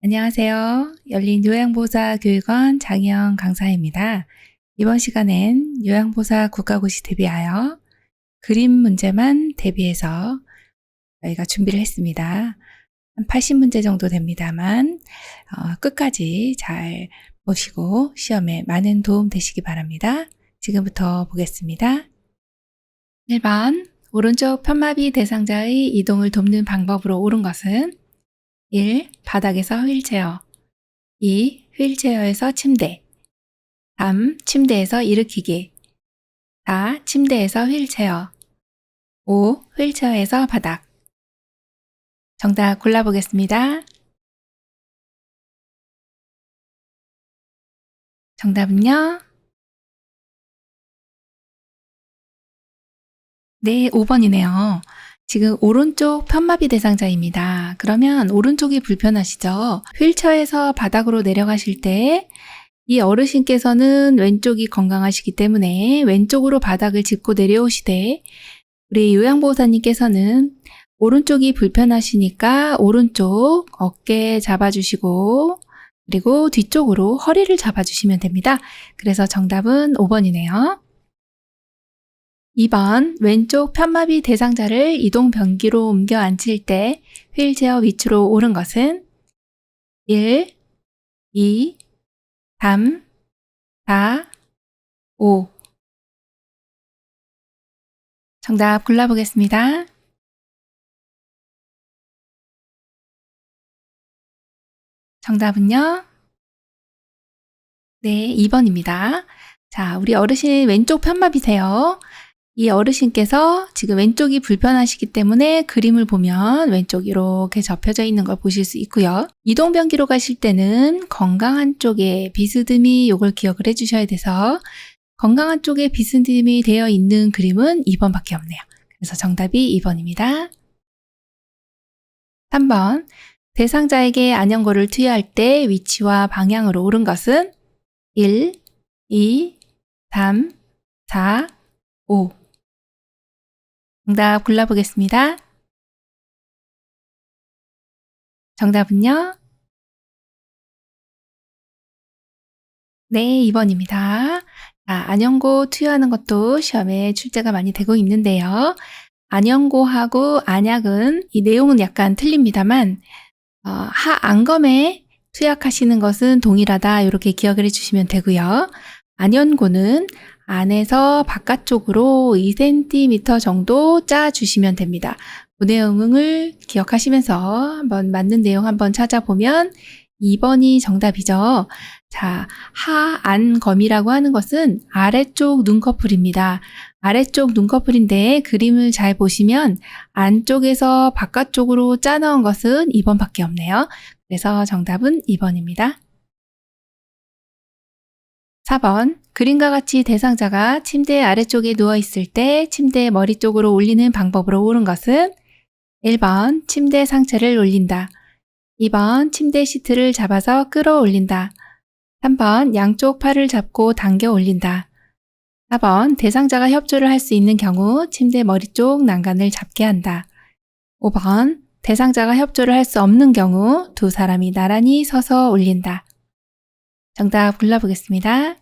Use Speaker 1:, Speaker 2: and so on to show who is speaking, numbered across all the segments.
Speaker 1: 안녕하세요. 열린 요양보호사 교육원 장희영 강사입니다. 이번 시간엔 요양보호사 국가고시 대비하여 그림 문제만 대비해서 저희가 준비를 했습니다. 한 80문제 정도 됩니다만 끝까지 잘 보시고 시험에 많은 도움 되시기 바랍니다. 지금부터 보겠습니다. 1번 오른쪽 편마비 대상자의 이동을 돕는 방법으로 옳은 것은 1. 바닥에서 휠체어 2. 휠체어에서 침대 3. 침대에서 일으키기 4. 침대에서 휠체어 5. 휠체어에서 바닥 정답 골라보겠습니다. 정답은요? 네, 5번이네요. 지금 오른쪽 편마비 대상자입니다. 그러면 오른쪽이 불편하시죠? 휠체어에서 바닥으로 내려가실 때 이 어르신께서는 왼쪽이 건강하시기 때문에 왼쪽으로 바닥을 짚고 내려오시되 우리 요양보호사님께서는 오른쪽이 불편하시니까 오른쪽 어깨 잡아주시고 그리고 뒤쪽으로 허리를 잡아주시면 됩니다. 그래서 정답은 5번이네요. 2번 왼쪽 편마비 대상자를 이동 변기로 옮겨 앉힐 때 휠체어 위치로 옳은 것은 1, 2, 3, 4, 5 정답 골라보겠습니다. 정답은요? 네, 2번입니다. 자, 우리 어르신 왼쪽 편마비세요. 이 어르신께서 지금 왼쪽이 불편하시기 때문에 그림을 보면 왼쪽 이렇게 접혀져 있는 걸 보실 수 있고요. 이동변기로 가실 때는 건강한 쪽에 비스듬히 이걸 기억을 해주셔야 돼서 건강한 쪽에 비스듬히 되어 있는 그림은 2번밖에 없네요. 그래서 정답이 2번입니다. 3번 대상자에게 안연고를 투여할 때 위치와 방향으로 옳은 것은 1, 2, 3, 4, 5 정답 골라보겠습니다. 정답은요? 네, 2번입니다. 안연고 투여하는 것도 시험에 출제가 많이 되고 있는데요. 안연고하고 안약은 이 내용은 약간 틀립니다만 하안검에 투약하시는 것은 동일하다 이렇게 기억을 해주시면 되고요. 안연고는 안에서 바깥쪽으로 2cm 정도 짜주시면 됩니다. 그 내용을 기억하시면서 한번 맞는 내용 한번 찾아보면 2번이 정답이죠. 자, 하안검이라고 하는 것은 아래쪽 눈꺼풀입니다. 아래쪽 눈꺼풀인데 그림을 잘 보시면 안쪽에서 바깥쪽으로 짜 넣은 것은 2번밖에 없네요. 그래서 정답은 2번입니다. 4번 그림과 같이 대상자가 침대 아래쪽에 누워있을 때 침대 머리 쪽으로 올리는 방법으로 옳은 것은 1번 침대 상체를 올린다. 2번 침대 시트를 잡아서 끌어올린다. 3번 양쪽 팔을 잡고 당겨 올린다. 4번 대상자가 협조를 할 수 있는 경우 침대 머리 쪽 난간을 잡게 한다. 5번 대상자가 협조를 할 수 없는 경우 두 사람이 나란히 서서 올린다. 정답 골라보겠습니다.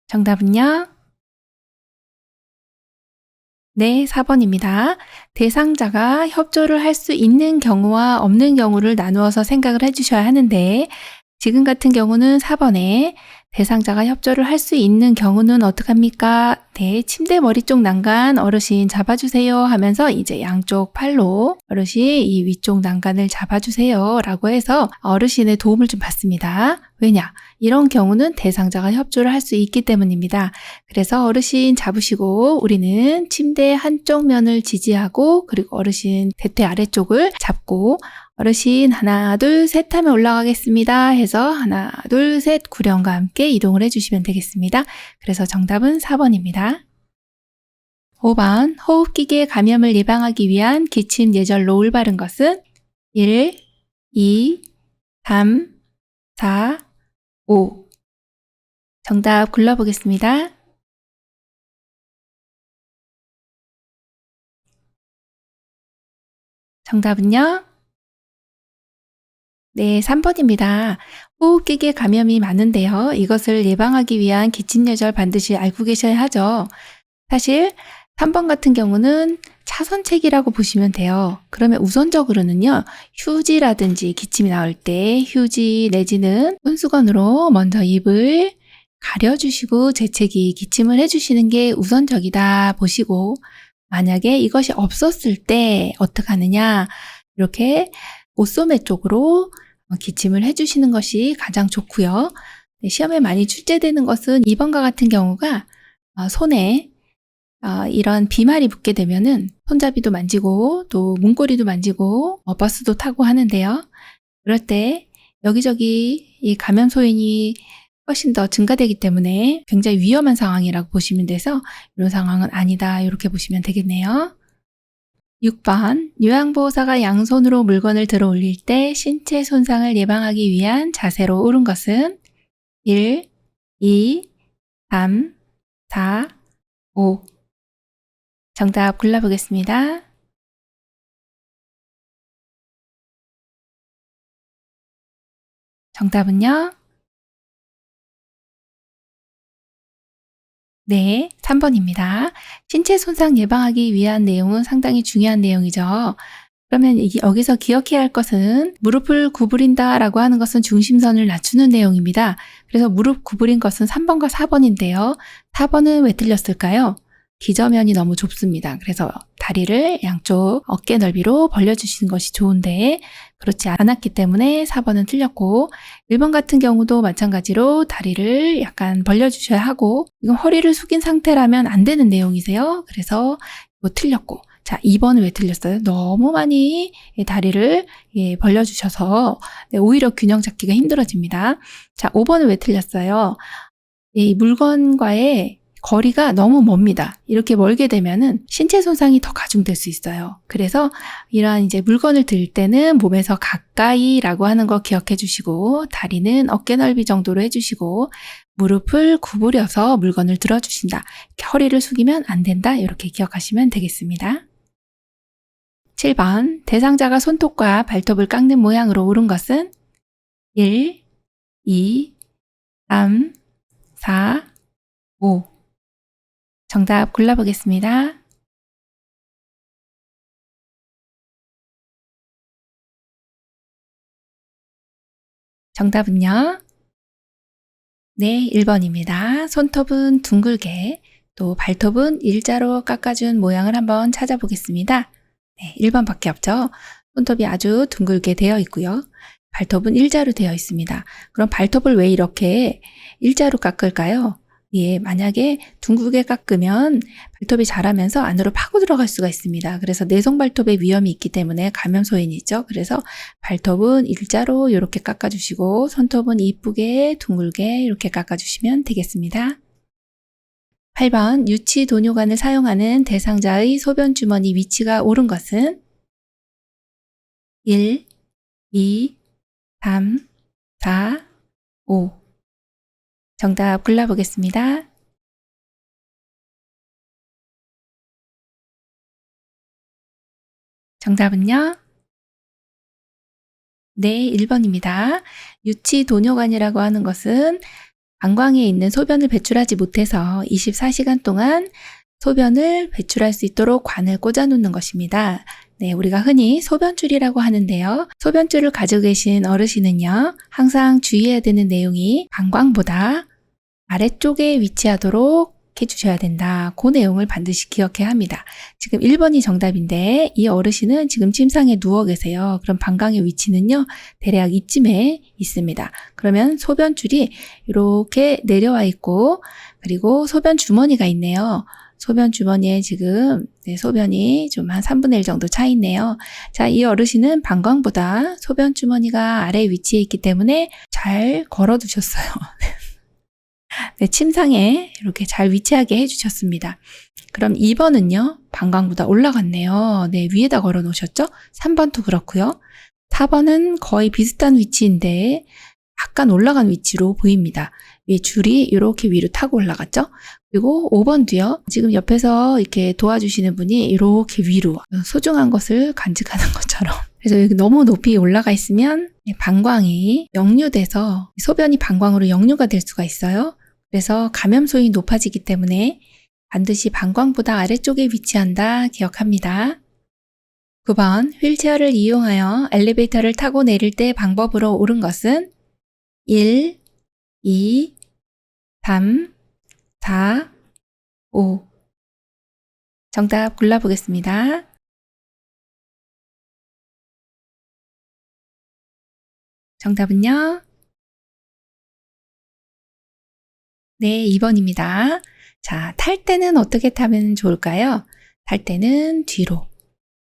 Speaker 1: 정답은요? 네, 4번입니다. 대상자가 협조를 할 수 있는 경우와 없는 경우를 나누어서 생각을 해주셔야 하는데 지금 같은 경우는 4번에 대상자가 협조를 할 수 있는 경우는 어떡합니까? 네, 침대 머리 쪽 난간 어르신 잡아주세요 하면서 이제 양쪽 팔로 어르신 이 위쪽 난간을 잡아주세요 라고 해서 어르신의 도움을 좀 받습니다. 왜냐? 이런 경우는 대상자가 협조를 할 수 있기 때문입니다. 그래서 어르신 잡으시고 우리는 침대 한쪽 면을 지지하고 그리고 어르신 대퇴 아래쪽을 잡고 어르신 하나 둘 셋 하면 올라가겠습니다 해서 하나 둘 셋 구령과 함께 이동을 해주시면 되겠습니다. 그래서 정답은 4번입니다. 5번 호흡기계 감염을 예방하기 위한 기침 예절로 올바른 것은 1, 2, 3, 4, 5 정답 골라보겠습니다. 정답은요? 네, 3번입니다. 호흡기계 감염이 많은데요. 이것을 예방하기 위한 기침예절 반드시 알고 계셔야 하죠. 사실 3번 같은 경우는 차선책이라고 보시면 돼요. 그러면 우선적으로는요, 휴지라든지 기침이 나올 때 휴지 내지는 손수건으로 먼저 입을 가려주시고 재채기 기침을 해주시는 게 우선적이다 보시고, 만약에 이것이 없었을 때 어떡하느냐, 이렇게 옷소매 쪽으로 기침을 해주시는 것이 가장 좋고요. 시험에 많이 출제되는 것은 2번과 같은 경우가 손에 이런 비말이 붙게 되면은 손잡이도 만지고 또 문고리도 만지고 버스도 타고 하는데요. 그럴 때 여기저기 이 감염 소인이 훨씬 더 증가되기 때문에 굉장히 위험한 상황이라고 보시면 돼서 이런 상황은 아니다 이렇게 보시면 되겠네요. 6번 요양보호사가 양손으로 물건을 들어 올릴 때 신체 손상을 예방하기 위한 자세로 옳은 것은 1, 2, 3, 4, 5. 정답 골라보겠습니다. 정답은요? 네, 3번입니다. 신체 손상 예방하기 위한 내용은 상당히 중요한 내용이죠. 그러면 여기서 기억해야 할 것은 무릎을 구부린다 라고 하는 것은 중심선을 낮추는 내용입니다. 그래서 무릎 구부린 것은 3번과 4번인데요. 4번은 왜 틀렸을까요? 기저면이 너무 좁습니다. 그래서 다리를 양쪽 어깨 넓이로 벌려주시는 것이 좋은데 그렇지 않았기 때문에 4번은 틀렸고 1번 같은 경우도 마찬가지로 다리를 약간 벌려주셔야 하고 이건 허리를 숙인 상태라면 안 되는 내용이세요. 그래서 이거 틀렸고 자, 2번은 왜 틀렸어요? 너무 많이 다리를 벌려주셔서 오히려 균형 잡기가 힘들어집니다. 자, 5번은 왜 틀렸어요? 이 물건과의 거리가 너무 멉니다. 이렇게 멀게 되면은 신체 손상이 더 가중될 수 있어요. 그래서 이러한 이제 물건을 들 때는 몸에서 가까이라고 하는 거 기억해 주시고 다리는 어깨 넓이 정도로 해주시고 무릎을 구부려서 물건을 들어주신다. 허리를 숙이면 안 된다. 이렇게 기억하시면 되겠습니다. 7번 대상자가 손톱과 발톱을 깎는 모양으로 옳은 것은 1, 2, 3, 4, 5. 정답 골라보겠습니다. 정답은요? 네, 1번입니다. 손톱은 둥글게, 또 발톱은 일자로 깎아준 모양을 한번 찾아보겠습니다. 네, 1번밖에 없죠? 손톱이 아주 둥글게 되어 있고요. 발톱은 일자로 되어 있습니다. 그럼 발톱을 왜 이렇게 일자로 깎을까요? 예, 만약에 둥글게 깎으면 발톱이 자라면서 안으로 파고 들어갈 수가 있습니다. 그래서 내성 발톱의 위험이 있기 때문에 감염 소인이죠. 그래서 발톱은 일자로 이렇게 깎아주시고 손톱은 이쁘게 둥글게 이렇게 깎아주시면 되겠습니다. 8번 유치 도뇨관을 사용하는 대상자의 소변 주머니 위치가 옳은 것은 1, 2, 3, 4, 5. 정답 골라보겠습니다. 정답은요? 네, 1번입니다. 유치 도뇨관이라고 하는 것은 방광에 있는 소변을 배출하지 못해서 24시간 동안 소변을 배출할 수 있도록 관을 꽂아 놓는 것입니다. 네, 우리가 흔히 소변줄이라고 하는데요. 소변줄을 가지고 계신 어르신은요, 항상 주의해야 되는 내용이 방광보다 아래쪽에 위치하도록 해주셔야 된다. 그 내용을 반드시 기억해야 합니다. 지금 1번이 정답인데 이 어르신은 지금 침상에 누워 계세요. 그럼 방광의 위치는요, 대략 이쯤에 있습니다. 그러면 소변줄이 이렇게 내려와 있고 그리고 소변 주머니가 있네요. 소변 주머니에 지금 소변이 좀 한 3분의 1 정도 차 있네요. 자, 이 어르신은 방광보다 소변 주머니가 아래 위치에 있기 때문에 잘 걸어 두셨어요. 네, 침상에 이렇게 잘 위치하게 해주셨습니다. 그럼 2번은요, 방광보다 올라갔네요. 네, 위에다 걸어 놓으셨죠? 3번도 그렇고요. 4번은 거의 비슷한 위치인데 약간 올라간 위치로 보입니다. 위에 줄이 이렇게 위로 타고 올라갔죠? 그리고 5번도요. 지금 옆에서 이렇게 도와주시는 분이 이렇게 위로 소중한 것을 간직하는 것처럼. 그래서 여기 너무 높이 올라가 있으면 방광이 역류돼서 소변이 방광으로 역류가 될 수가 있어요. 그래서 감염소이 높아지기 때문에 반드시 방광보다 아래쪽에 위치한다 기억합니다. 9번 휠체어를 이용하여 엘리베이터를 타고 내릴 때 방법으로 옳은 것은 1, 2, 3, 4, 5. 정답 골라보겠습니다. 정답은요? 네, 2번입니다. 자, 탈 때는 어떻게 타면 좋을까요? 탈 때는 뒤로.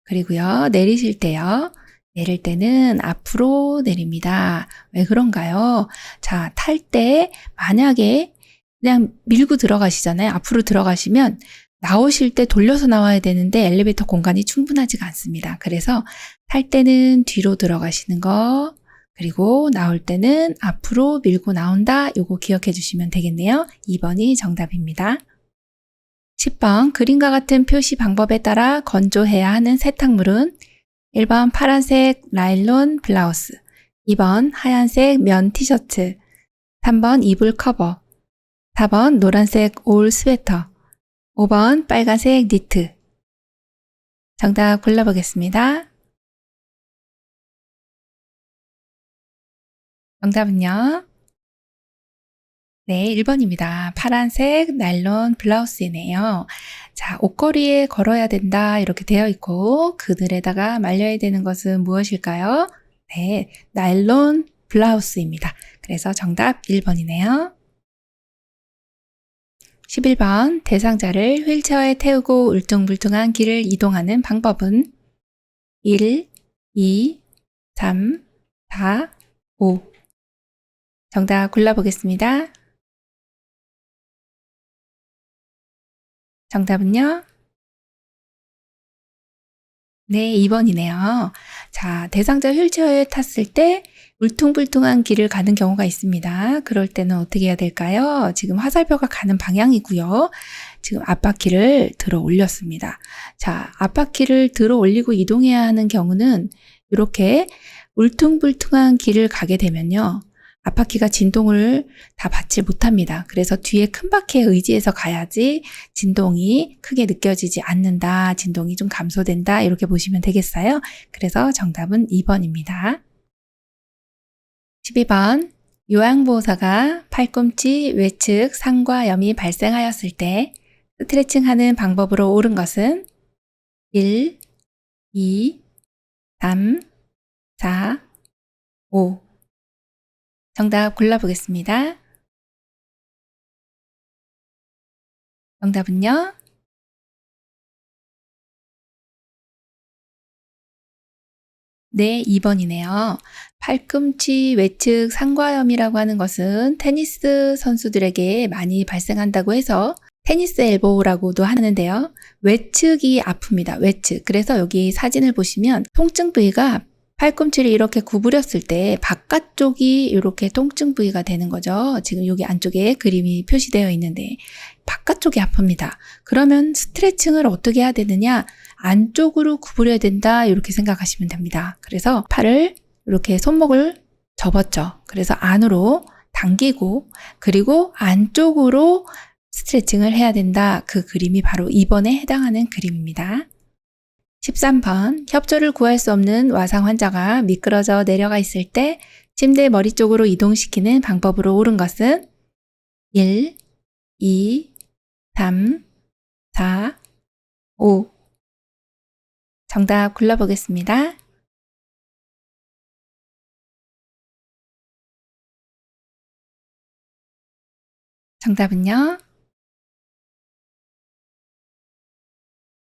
Speaker 1: 그리고요, 내리실 때요. 내릴 때는 앞으로 내립니다. 왜 그런가요? 자, 탈 때 만약에 그냥 밀고 들어가시잖아요. 앞으로 들어가시면 나오실 때 돌려서 나와야 되는데 엘리베이터 공간이 충분하지가 않습니다. 그래서 탈 때는 뒤로 들어가시는 거, 그리고 나올 때는 앞으로 밀고 나온다. 요거 기억해 주시면 되겠네요. 2번이 정답입니다. 10번 그림과 같은 표시 방법에 따라 건조해야 하는 세탁물은 1번 파란색 나일론 블라우스, 2번 하얀색 면 티셔츠, 3번 이불 커버, 4번 노란색 올 스웨터, 5번 빨간색 니트. 정답 골라보겠습니다. 정답은요? 네, 1번입니다. 파란색 나일론 블라우스이네요. 자, 옷걸이에 걸어야 된다 이렇게 되어 있고 그늘에다가 말려야 되는 것은 무엇일까요? 네, 나일론 블라우스입니다. 그래서 정답 1번이네요. 11번 대상자를 휠체어에 태우고 울퉁불퉁한 길을 이동하는 방법은 1, 2, 3, 4, 5. 정답 골라보겠습니다. 정답은요? 네, 2번이네요. 자, 대상자 휠체어에 탔을 때 울퉁불퉁한 길을 가는 경우가 있습니다. 그럴 때는 어떻게 해야 될까요? 지금 화살표가 가는 방향이고요. 지금 앞바퀴를 들어 올렸습니다. 자, 앞바퀴를 들어 올리고 이동해야 하는 경우는 이렇게 울퉁불퉁한 길을 가게 되면요. 앞바퀴가 진동을 다 받지 못합니다. 그래서 뒤에 큰 바퀴에 의지해서 가야지 진동이 크게 느껴지지 않는다. 진동이 좀 감소된다. 이렇게 보시면 되겠어요. 그래서 정답은 2번입니다. 12번 요양보호사가 팔꿈치 외측 상과염이 발생하였을 때 스트레칭하는 방법으로 옳은 것은 1, 2, 3, 4, 5. 정답 골라보겠습니다. 정답은요? 네, 2번이네요. 팔꿈치 외측 상과염이라고 하는 것은 테니스 선수들에게 많이 발생한다고 해서 테니스 엘보우라고도 하는데요. 외측이 아픕니다. 외측. 그래서 여기 사진을 보시면 통증 부위가 팔꿈치를 이렇게 구부렸을 때 바깥쪽이 이렇게 통증 부위가 되는 거죠. 지금 여기 안쪽에 그림이 표시되어 있는데 바깥쪽이 아픕니다. 그러면 스트레칭을 어떻게 해야 되느냐? 안쪽으로 구부려야 된다 이렇게 생각하시면 됩니다. 그래서 팔을 이렇게 손목을 접었죠. 그래서 안으로 당기고 그리고 안쪽으로 스트레칭을 해야 된다. 그 그림이 바로 2번에 해당하는 그림입니다. 13번 협조를 구할 수 없는 와상 환자가 미끄러져 내려가 있을 때 침대 머리 쪽으로 이동시키는 방법으로 옳은 것은 1, 2, 3, 4, 5. 정답 골라보겠습니다. 정답은요?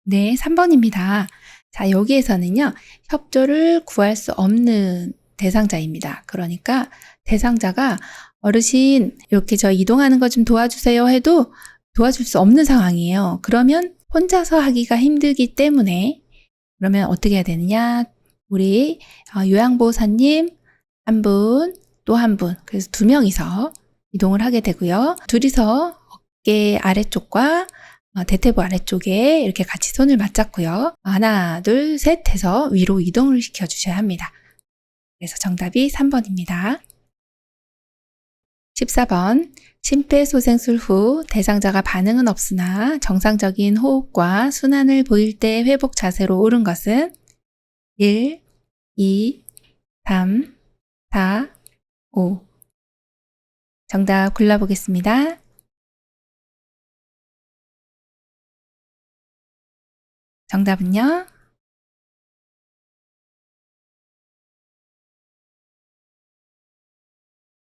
Speaker 1: 네, 3번입니다. 자, 여기에서는요, 협조를 구할 수 없는 대상자입니다. 그러니까 대상자가 어르신, 이렇게 저 이동하는 거 좀 도와주세요 해도 도와줄 수 없는 상황이에요. 그러면 혼자서 하기가 힘들기 때문에 그러면 어떻게 해야 되느냐? 우리 요양보호사님 한 분, 또 한 분, 그래서 2명이서 이동을 하게 되고요. 둘이서 어깨 아래쪽과 대퇴부 아래쪽에 이렇게 같이 손을 맞잡고요. 하나, 둘, 셋 해서 위로 이동을 시켜주셔야 합니다. 그래서 정답이 3번입니다. 14번. 심폐소생술 후 대상자가 반응은 없으나 정상적인 호흡과 순환을 보일 때 회복 자세로 옳은 것은 1, 2, 3, 4, 5. 정답 골라보겠습니다. 정답은요?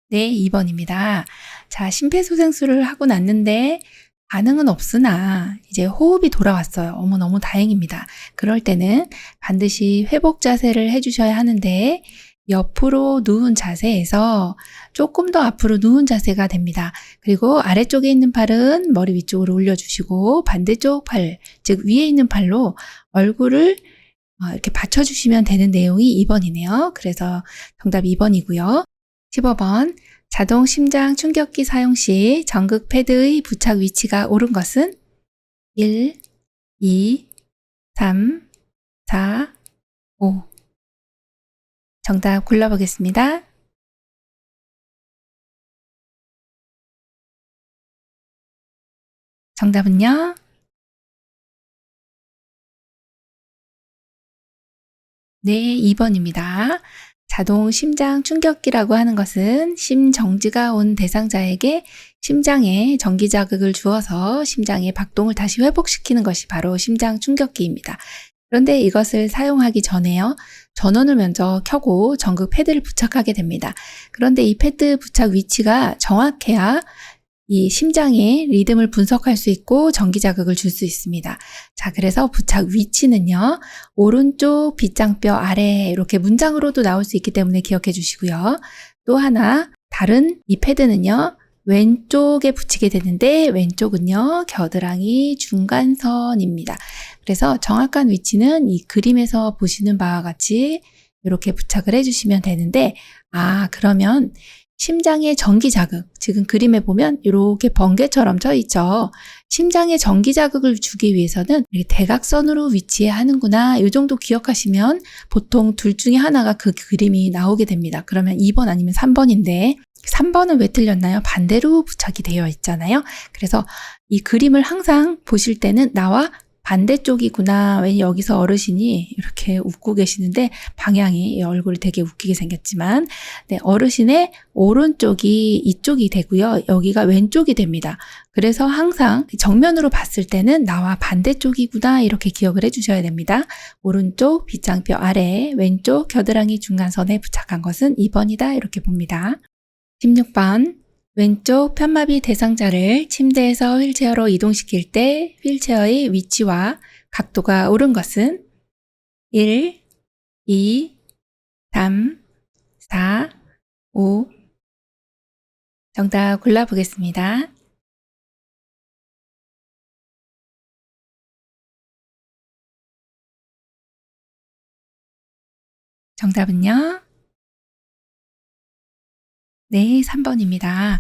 Speaker 1: 네, 2번입니다. 자, 심폐소생술을 하고 났는데 반응은 없으나 이제 호흡이 돌아왔어요. 어머, 너무 다행입니다. 그럴 때는 반드시 회복 자세를 해주셔야 하는데 옆으로 누운 자세에서 조금 더 앞으로 누운 자세가 됩니다. 그리고 아래쪽에 있는 팔은 머리 위쪽으로 올려주시고 반대쪽 팔, 즉 위에 있는 팔로 얼굴을 이렇게 받쳐주시면 되는 내용이 2번이네요. 그래서 정답 2번이고요. 15번. 자동 심장 충격기 사용 시 전극 패드의 부착 위치가 옳은 것은 1, 2, 3, 4, 5. 정답 골라보겠습니다. 정답은요? 네, 2번입니다. 자동 심장 충격기라고 하는 것은 심정지가 온 대상자에게 심장에 전기 자극을 주어서 심장의 박동을 다시 회복시키는 것이 바로 심장 충격기입니다. 그런데 이것을 사용하기 전에요. 전원을 먼저 켜고 전극 패드를 부착하게 됩니다. 그런데 이 패드 부착 위치가 정확해야 이 심장의 리듬을 분석할 수 있고 전기 자극을 줄 수 있습니다. 자, 그래서 부착 위치는요. 오른쪽 빗장뼈 아래 이렇게 문장으로도 나올 수 있기 때문에 기억해 주시고요. 또 하나 다른 이 패드는요. 왼쪽에 붙이게 되는데 왼쪽은요. 겨드랑이 중간선입니다. 그래서 정확한 위치는 이 그림에서 보시는 바와 같이 이렇게 부착을 해주시면 되는데 그러면 심장의 전기 자극, 지금 그림에 보면 이렇게 번개처럼 져 있죠. 심장에 전기 자극을 주기 위해서는 이렇게 대각선으로 위치해야 하는구나. 이 정도 기억하시면 보통 둘 중에 하나가 그 그림이 나오게 됩니다. 그러면 2번 아니면 3번인데 3번은 왜 틀렸나요? 반대로 부착이 되어 있잖아요. 그래서 이 그림을 항상 보실 때는 나와 반대쪽이구나. 왜 여기서 어르신이 이렇게 웃고 계시는데 방향이 얼굴이 되게 웃기게 생겼지만 네, 어르신의 오른쪽이 이쪽이 되고요. 여기가 왼쪽이 됩니다. 그래서 항상 정면으로 봤을 때는 나와 반대쪽이구나 이렇게 기억을 해주셔야 됩니다. 오른쪽 빗장뼈 아래 왼쪽 겨드랑이 중간선에 부착한 것은 2번이다 이렇게 봅니다. 16번. 왼쪽 편마비 대상자를 침대에서 휠체어로 이동시킬 때 휠체어의 위치와 각도가 옳은 것은 1, 2, 3, 4, 5. 정답 골라보겠습니다. 정답은요? 네, 3번입니다.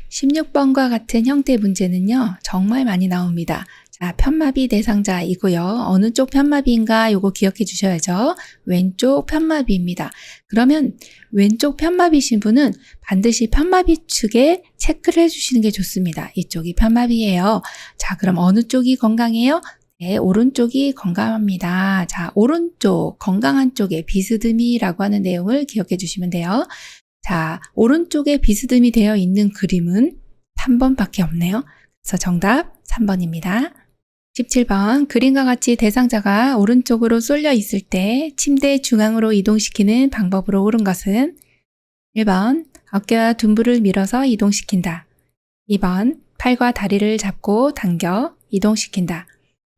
Speaker 1: 16번과 같은 형태 문제는요, 정말 많이 나옵니다. 자, 편마비 대상자이고요. 어느 쪽 편마비인가 요거 기억해 주셔야죠. 왼쪽 편마비입니다. 그러면 왼쪽 편마비신 분은 반드시 편마비 측에 체크를 해주시는 게 좋습니다. 이쪽이 편마비예요. 자, 그럼 어느 쪽이 건강해요? 네, 오른쪽이 건강합니다. 자, 오른쪽, 건강한 쪽에 비스듬히라고 하는 내용을 기억해 주시면 돼요. 자, 오른쪽에 비스듬히 되어 있는 그림은 3번밖에 없네요. 그래서 정답 3번입니다. 17번. 그림과 같이 대상자가 오른쪽으로 쏠려 있을 때 침대 중앙으로 이동시키는 방법으로 옳은 것은 1번. 어깨와 둔부를 밀어서 이동시킨다. 2번. 팔과 다리를 잡고 당겨 이동시킨다.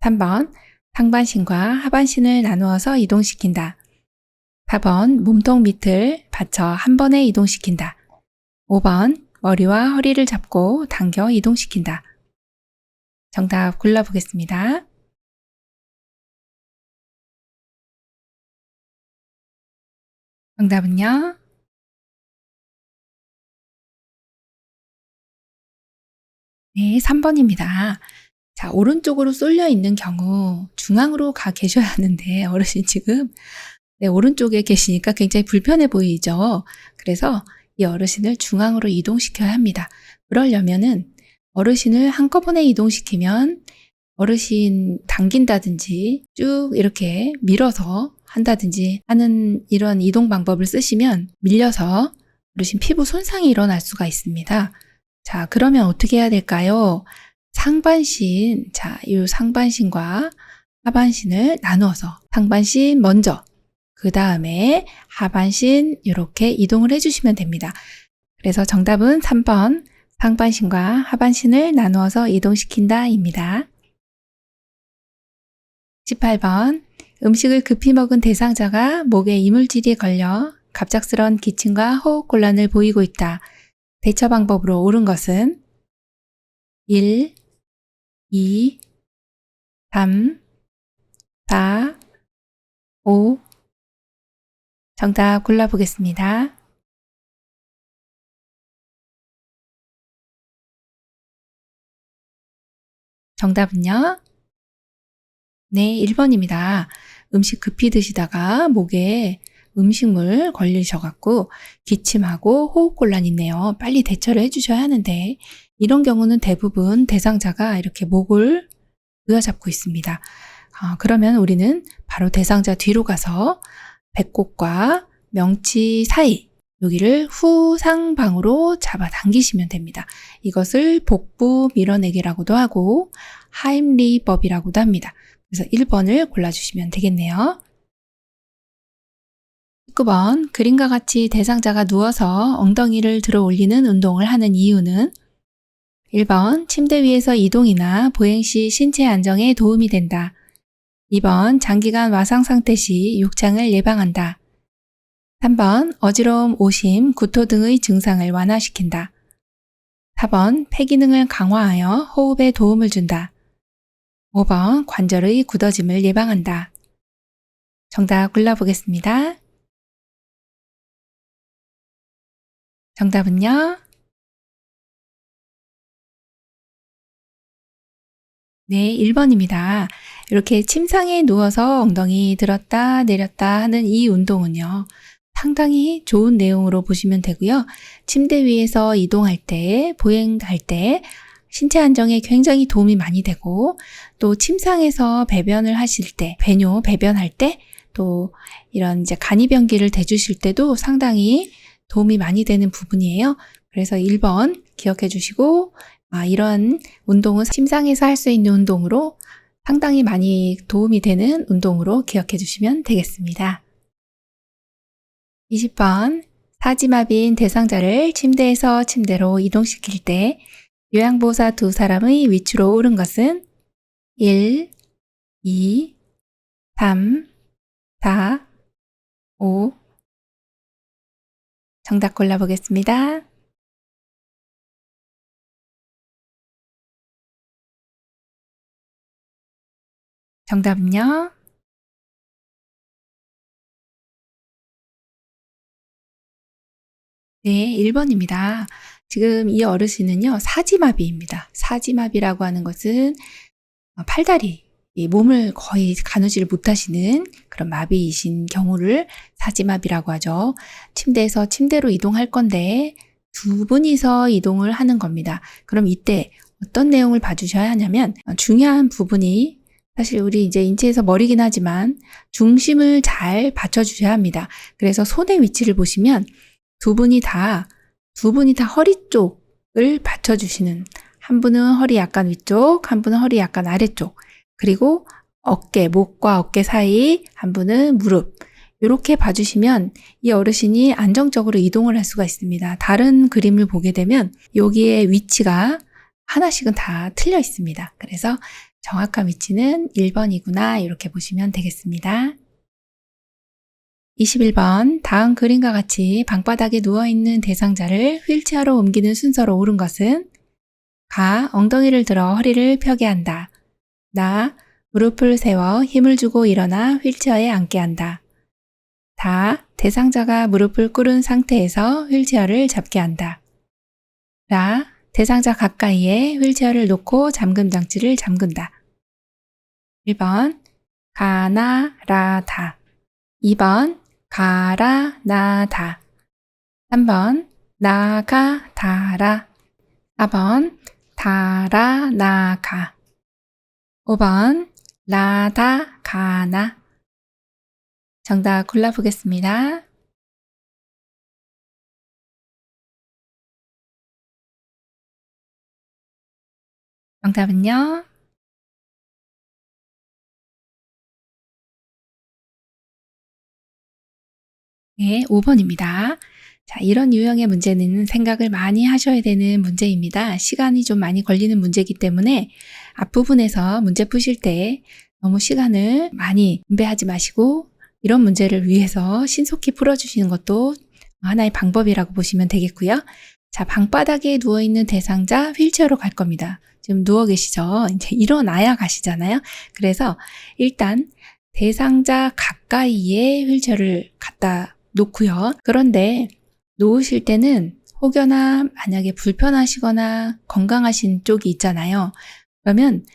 Speaker 1: 3번. 상반신과 하반신을 나누어서 이동시킨다. 4번. 몸통 밑을 받쳐 한 번에 이동시킨다. 5번. 머리와 허리를 잡고 당겨 이동시킨다. 정답 골라보겠습니다. 정답은요? 네, 3번입니다. 자, 오른쪽으로 쏠려 있는 경우 중앙으로 가 계셔야 하는데 어르신 지금 네, 오른쪽에 계시니까 굉장히 불편해 보이죠. 그래서 이 어르신을 중앙으로 이동시켜야 합니다. 그러려면은 어르신을 한꺼번에 이동시키면 어르신 당긴다든지 쭉 이렇게 밀어서 한다든지 하는 이런 이동 방법을 쓰시면 밀려서 어르신 피부 손상이 일어날 수가 있습니다. 자, 그러면 어떻게 해야 될까요? 상반신, 자, 이 상반신과 하반신을 나누어서 상반신 먼저, 그 다음에 하반신 이렇게 이동을 해주시면 됩니다. 그래서 정답은 3번 상반신과 하반신을 나누어서 이동시킨다입니다. 18번 음식을 급히 먹은 대상자가 목에 이물질이 걸려 갑작스런 기침과 호흡곤란을 보이고 있다. 대처 방법으로 옳은 것은 1, 2, 3, 4, 5. 정답 골라보겠습니다. 정답은요? 네, 1번입니다. 음식 급히 드시다가 목에 음식물 걸리셔갖고 기침하고 호흡곤란 있네요. 빨리 대처를 해주셔야 하는데 이런 경우는 대부분 대상자가 이렇게 목을 부여잡고 있습니다. 그러면 우리는 바로 대상자 뒤로 가서 배꼽과 명치 사이 여기를 후상방으로 잡아당기시면 됩니다. 이것을 복부 밀어내기라고도 하고 하임리법이라고도 합니다. 그래서 1번을 골라주시면 되겠네요. 19번 그림과 같이 대상자가 누워서 엉덩이를 들어 올리는 운동을 하는 이유는 1번 침대 위에서 이동이나 보행 시 신체 안정에 도움이 된다. 2번 장기간 와상 상태 시 욕창을 예방한다. 3번 어지러움, 오심, 구토 등의 증상을 완화시킨다. 4번 폐 기능을 강화하여 호흡에 도움을 준다. 5번 관절의 굳어짐을 예방한다. 정답 골라보겠습니다. 정답은요? 네, 1번입니다. 이렇게 침상에 누워서 엉덩이 들었다 내렸다 하는 이 운동은요. 상당히 좋은 내용으로 보시면 되고요. 침대 위에서 이동할 때, 보행할 때 신체 안정에 굉장히 도움이 많이 되고 또 침상에서 배변을 하실 때, 배뇨, 배변할 때 또 이런 이제 간이변기를 대주실 때도 상당히 도움이 많이 되는 부분이에요. 그래서 1번 기억해 주시고 이런 운동은 침상에서 할 수 있는 운동으로 상당히 많이 도움이 되는 운동으로 기억해 주시면 되겠습니다. 20번 사지마비인 대상자를 침대에서 침대로 이동시킬 때 요양보호사 두 사람의 위치로 옳은 것은 1, 2, 3, 4, 5. 정답 골라보겠습니다. 정답은요? 네, 1번입니다. 지금 이 어르신은요, 사지마비입니다. 사지마비라고 하는 것은 팔다리, 이 몸을 거의 가누지를 못하시는 그런 마비이신 경우를 사지마비라고 하죠. 침대에서 침대로 이동할 건데 두 분이서 이동을 하는 겁니다. 그럼 이때 어떤 내용을 봐주셔야 하냐면 중요한 부분이 사실 우리 이제 인체에서 머리긴 하지만 중심을 잘 받쳐주셔야 합니다. 그래서 손의 위치를 보시면 두 분이 다 허리 쪽을 받쳐주시는, 한 분은 허리 약간 위쪽, 한 분은 허리 약간 아래쪽, 그리고 어깨, 목과 어깨 사이, 한 분은 무릎, 이렇게 봐주시면 이 어르신이 안정적으로 이동을 할 수가 있습니다. 다른 그림을 보게 되면 여기에 위치가 하나씩은 다 틀려 있습니다. 그래서 정확한 위치는 1번이구나 이렇게 보시면 되겠습니다. 21번 다음 그림과 같이 방바닥에 누워있는 대상자를 휠체어로 옮기는 순서로 옳은 것은 가. 엉덩이를 들어 허리를 펴게 한다. 나. 무릎을 세워 힘을 주고 일어나 휠체어에 앉게 한다. 다. 대상자가 무릎을 꿇은 상태에서 휠체어를 잡게 한다. 라. 대상자 가까이에 휠체어를 놓고 잠금 장치를 잠근다. 1번 가나라다. 2번 가라나다. 3번 나가다라. 4번 달아나가. 5번 라다가나. 정답 골라보겠습니다. 정답은요? 네, 5번입니다. 자, 이런 유형의 문제는 생각을 많이 하셔야 되는 문제입니다. 시간이 좀 많이 걸리는 문제이기 때문에 앞부분에서 문제 푸실 때 너무 시간을 많이 분배하지 마시고 이런 문제를 위해서 신속히 풀어주시는 것도 하나의 방법이라고 보시면 되겠고요. 자, 방바닥에 누워있는 대상자 휠체어로 갈 겁니다. 지금 누워 계시죠? 이제 일어나야 가시잖아요. 그래서 일단 대상자 가까이에 휠체어를 갖다 놓고요. 그런데 놓으실 때는 혹여나 만약에 불편하시거나 건강하신 쪽이 있잖아요. 그러면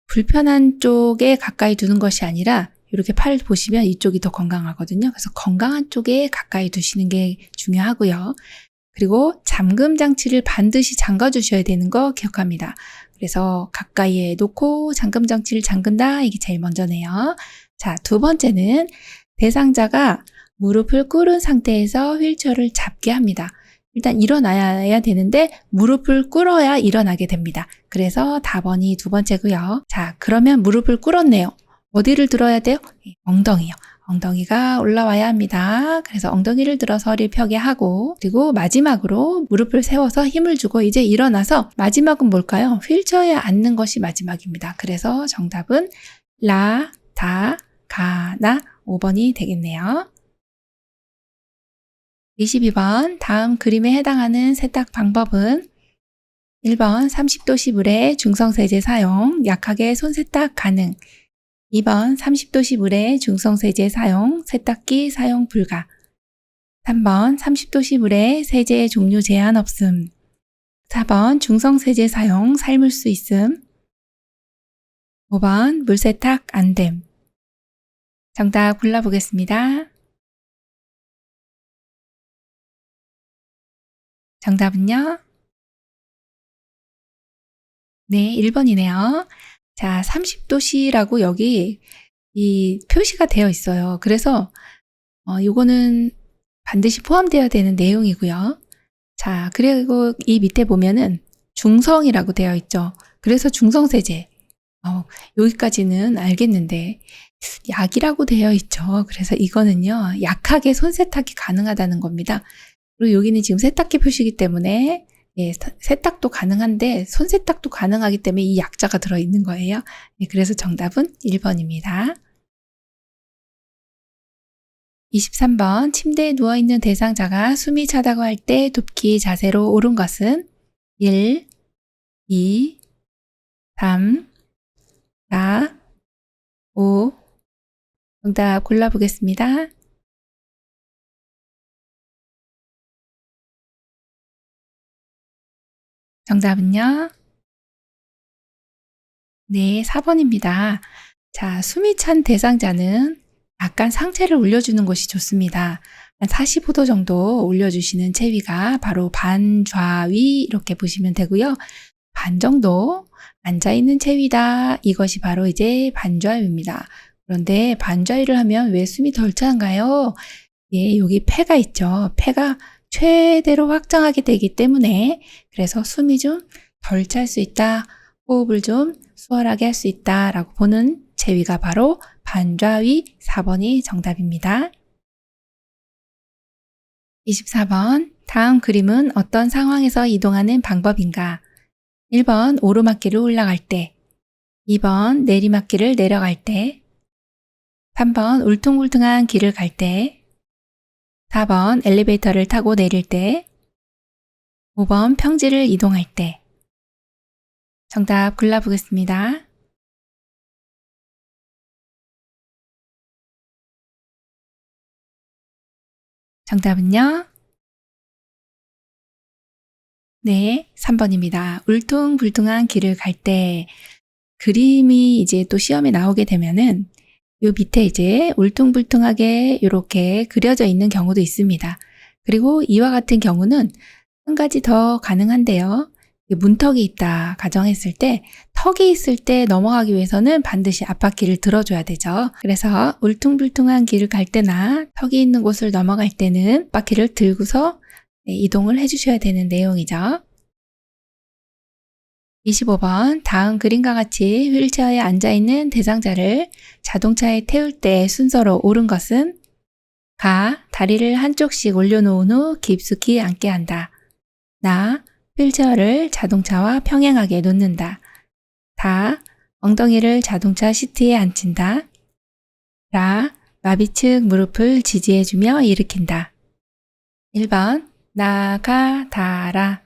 Speaker 1: 불편한 쪽에 가까이 두는 것이 아니라 이렇게 팔 보시면 이쪽이 더 건강하거든요. 그래서 건강한 쪽에 가까이 두시는 게 중요하고요. 그리고 잠금 장치를 반드시 잠가 주셔야 되는 거 기억합니다. 그래서 가까이에 놓고 잠금 장치를 잠근다. 이게 제일 먼저네요. 자, 두 번째는 대상자가 무릎을 꿇은 상태에서 휠체어를 잡게 합니다. 일단 일어나야 되는데 무릎을 꿇어야 일어나게 됩니다. 그래서 답번이 두 번째고요. 자, 그러면 무릎을 꿇었네요. 어디를 들어야 돼요? 엉덩이요. 엉덩이가 올라와야 합니다. 그래서 엉덩이를 들어서 허리를 펴게 하고 그리고 마지막으로 무릎을 세워서 힘을 주고 이제 일어나서 마지막은 뭘까요? 휠체어에 앉는 것이 마지막입니다. 그래서 정답은 라, 다, 가, 나 5번이 되겠네요. 22번 다음 그림에 해당하는 세탁 방법은 1번 30도씨 물에 중성세제 사용, 약하게 손세탁 가능. 2번 30도씨 물에 중성세제 사용, 세탁기 사용 불가. 3번 30도씨 물에 세제 종류 제한 없음. 4번 중성세제 사용, 삶을 수 있음. 5번 물세탁 안됨. 정답 골라보겠습니다. 정답은요? 네, 1번이네요. 자, 30도씨라고 여기 이 표시가 되어 있어요. 그래서 요거는 반드시 포함되어야 되는 내용이고요. 자, 그리고 이 밑에 보면은 중성이라고 되어 있죠. 그래서 중성세제. 여기까지는 알겠는데 약이라고 되어 있죠. 그래서 이거는요, 약하게 손세탁이 가능하다는 겁니다. 그리고 여기는 지금 세탁기 표시이기 때문에 예, 세탁도 가능한데 손세탁도 가능하기 때문에 이 약자가 들어있는 거예요. 예, 그래서 정답은 1번입니다. 23번 침대에 누워있는 대상자가 숨이 차다고 할 때 돕기 자세로 옳은 것은 1, 2, 3, 4, 5. 정답 골라보겠습니다. 정답은요? 네, 4번입니다. 자, 숨이 찬 대상자는 약간 상체를 올려주는 것이 좋습니다. 한 45도 정도 올려주시는 체위가 바로 반좌위 이렇게 보시면 되고요. 반 정도 앉아있는 체위다. 이것이 바로 이제 반좌위입니다. 그런데 반좌위를 하면 왜 숨이 덜 찬가요? 예, 여기 폐가 있죠. 폐가 최대로 확장하게 되기 때문에 그래서 숨이 좀 덜 찰 수 있다. 호흡을 좀 수월하게 할 수 있다라고 보는 체위가 바로 반좌위 4번이 정답입니다. 24번 다음 그림은 어떤 상황에서 이동하는 방법인가? 1번 오르막길을 올라갈 때, 2번 내리막길을 내려갈 때, 3번 울퉁불퉁한 길을 갈 때, 4번 엘리베이터를 타고 내릴 때, 5번 평지를 이동할 때. 정답 골라보겠습니다. 정답은요? 네, 3번입니다. 울퉁불퉁한 길을 갈 때 그림이 이제 또 시험에 나오게 되면은 요 밑에 이제 울퉁불퉁하게 이렇게 그려져 있는 경우도 있습니다. 그리고 이와 같은 경우는 한 가지 더 가능한데요. 문턱이 있다 가정했을 때 턱이 있을 때 넘어가기 위해서는 반드시 앞바퀴를 들어줘야 되죠. 그래서 울퉁불퉁한 길을 갈 때나 턱이 있는 곳을 넘어갈 때는 바퀴를 들고서 이동을 해주셔야 되는 내용이죠. 25번 다음 그림과 같이 휠체어에 앉아있는 대상자를 자동차에 태울 때 순서로 옳은 것은 가. 다리를 한쪽씩 올려놓은 후 깊숙이 앉게 한다. 나. 휠체어를 자동차와 평행하게 놓는다. 다. 엉덩이를 자동차 시트에 앉힌다. 라. 마비측 무릎을 지지해주며 일으킨다. 1번 나가 다라.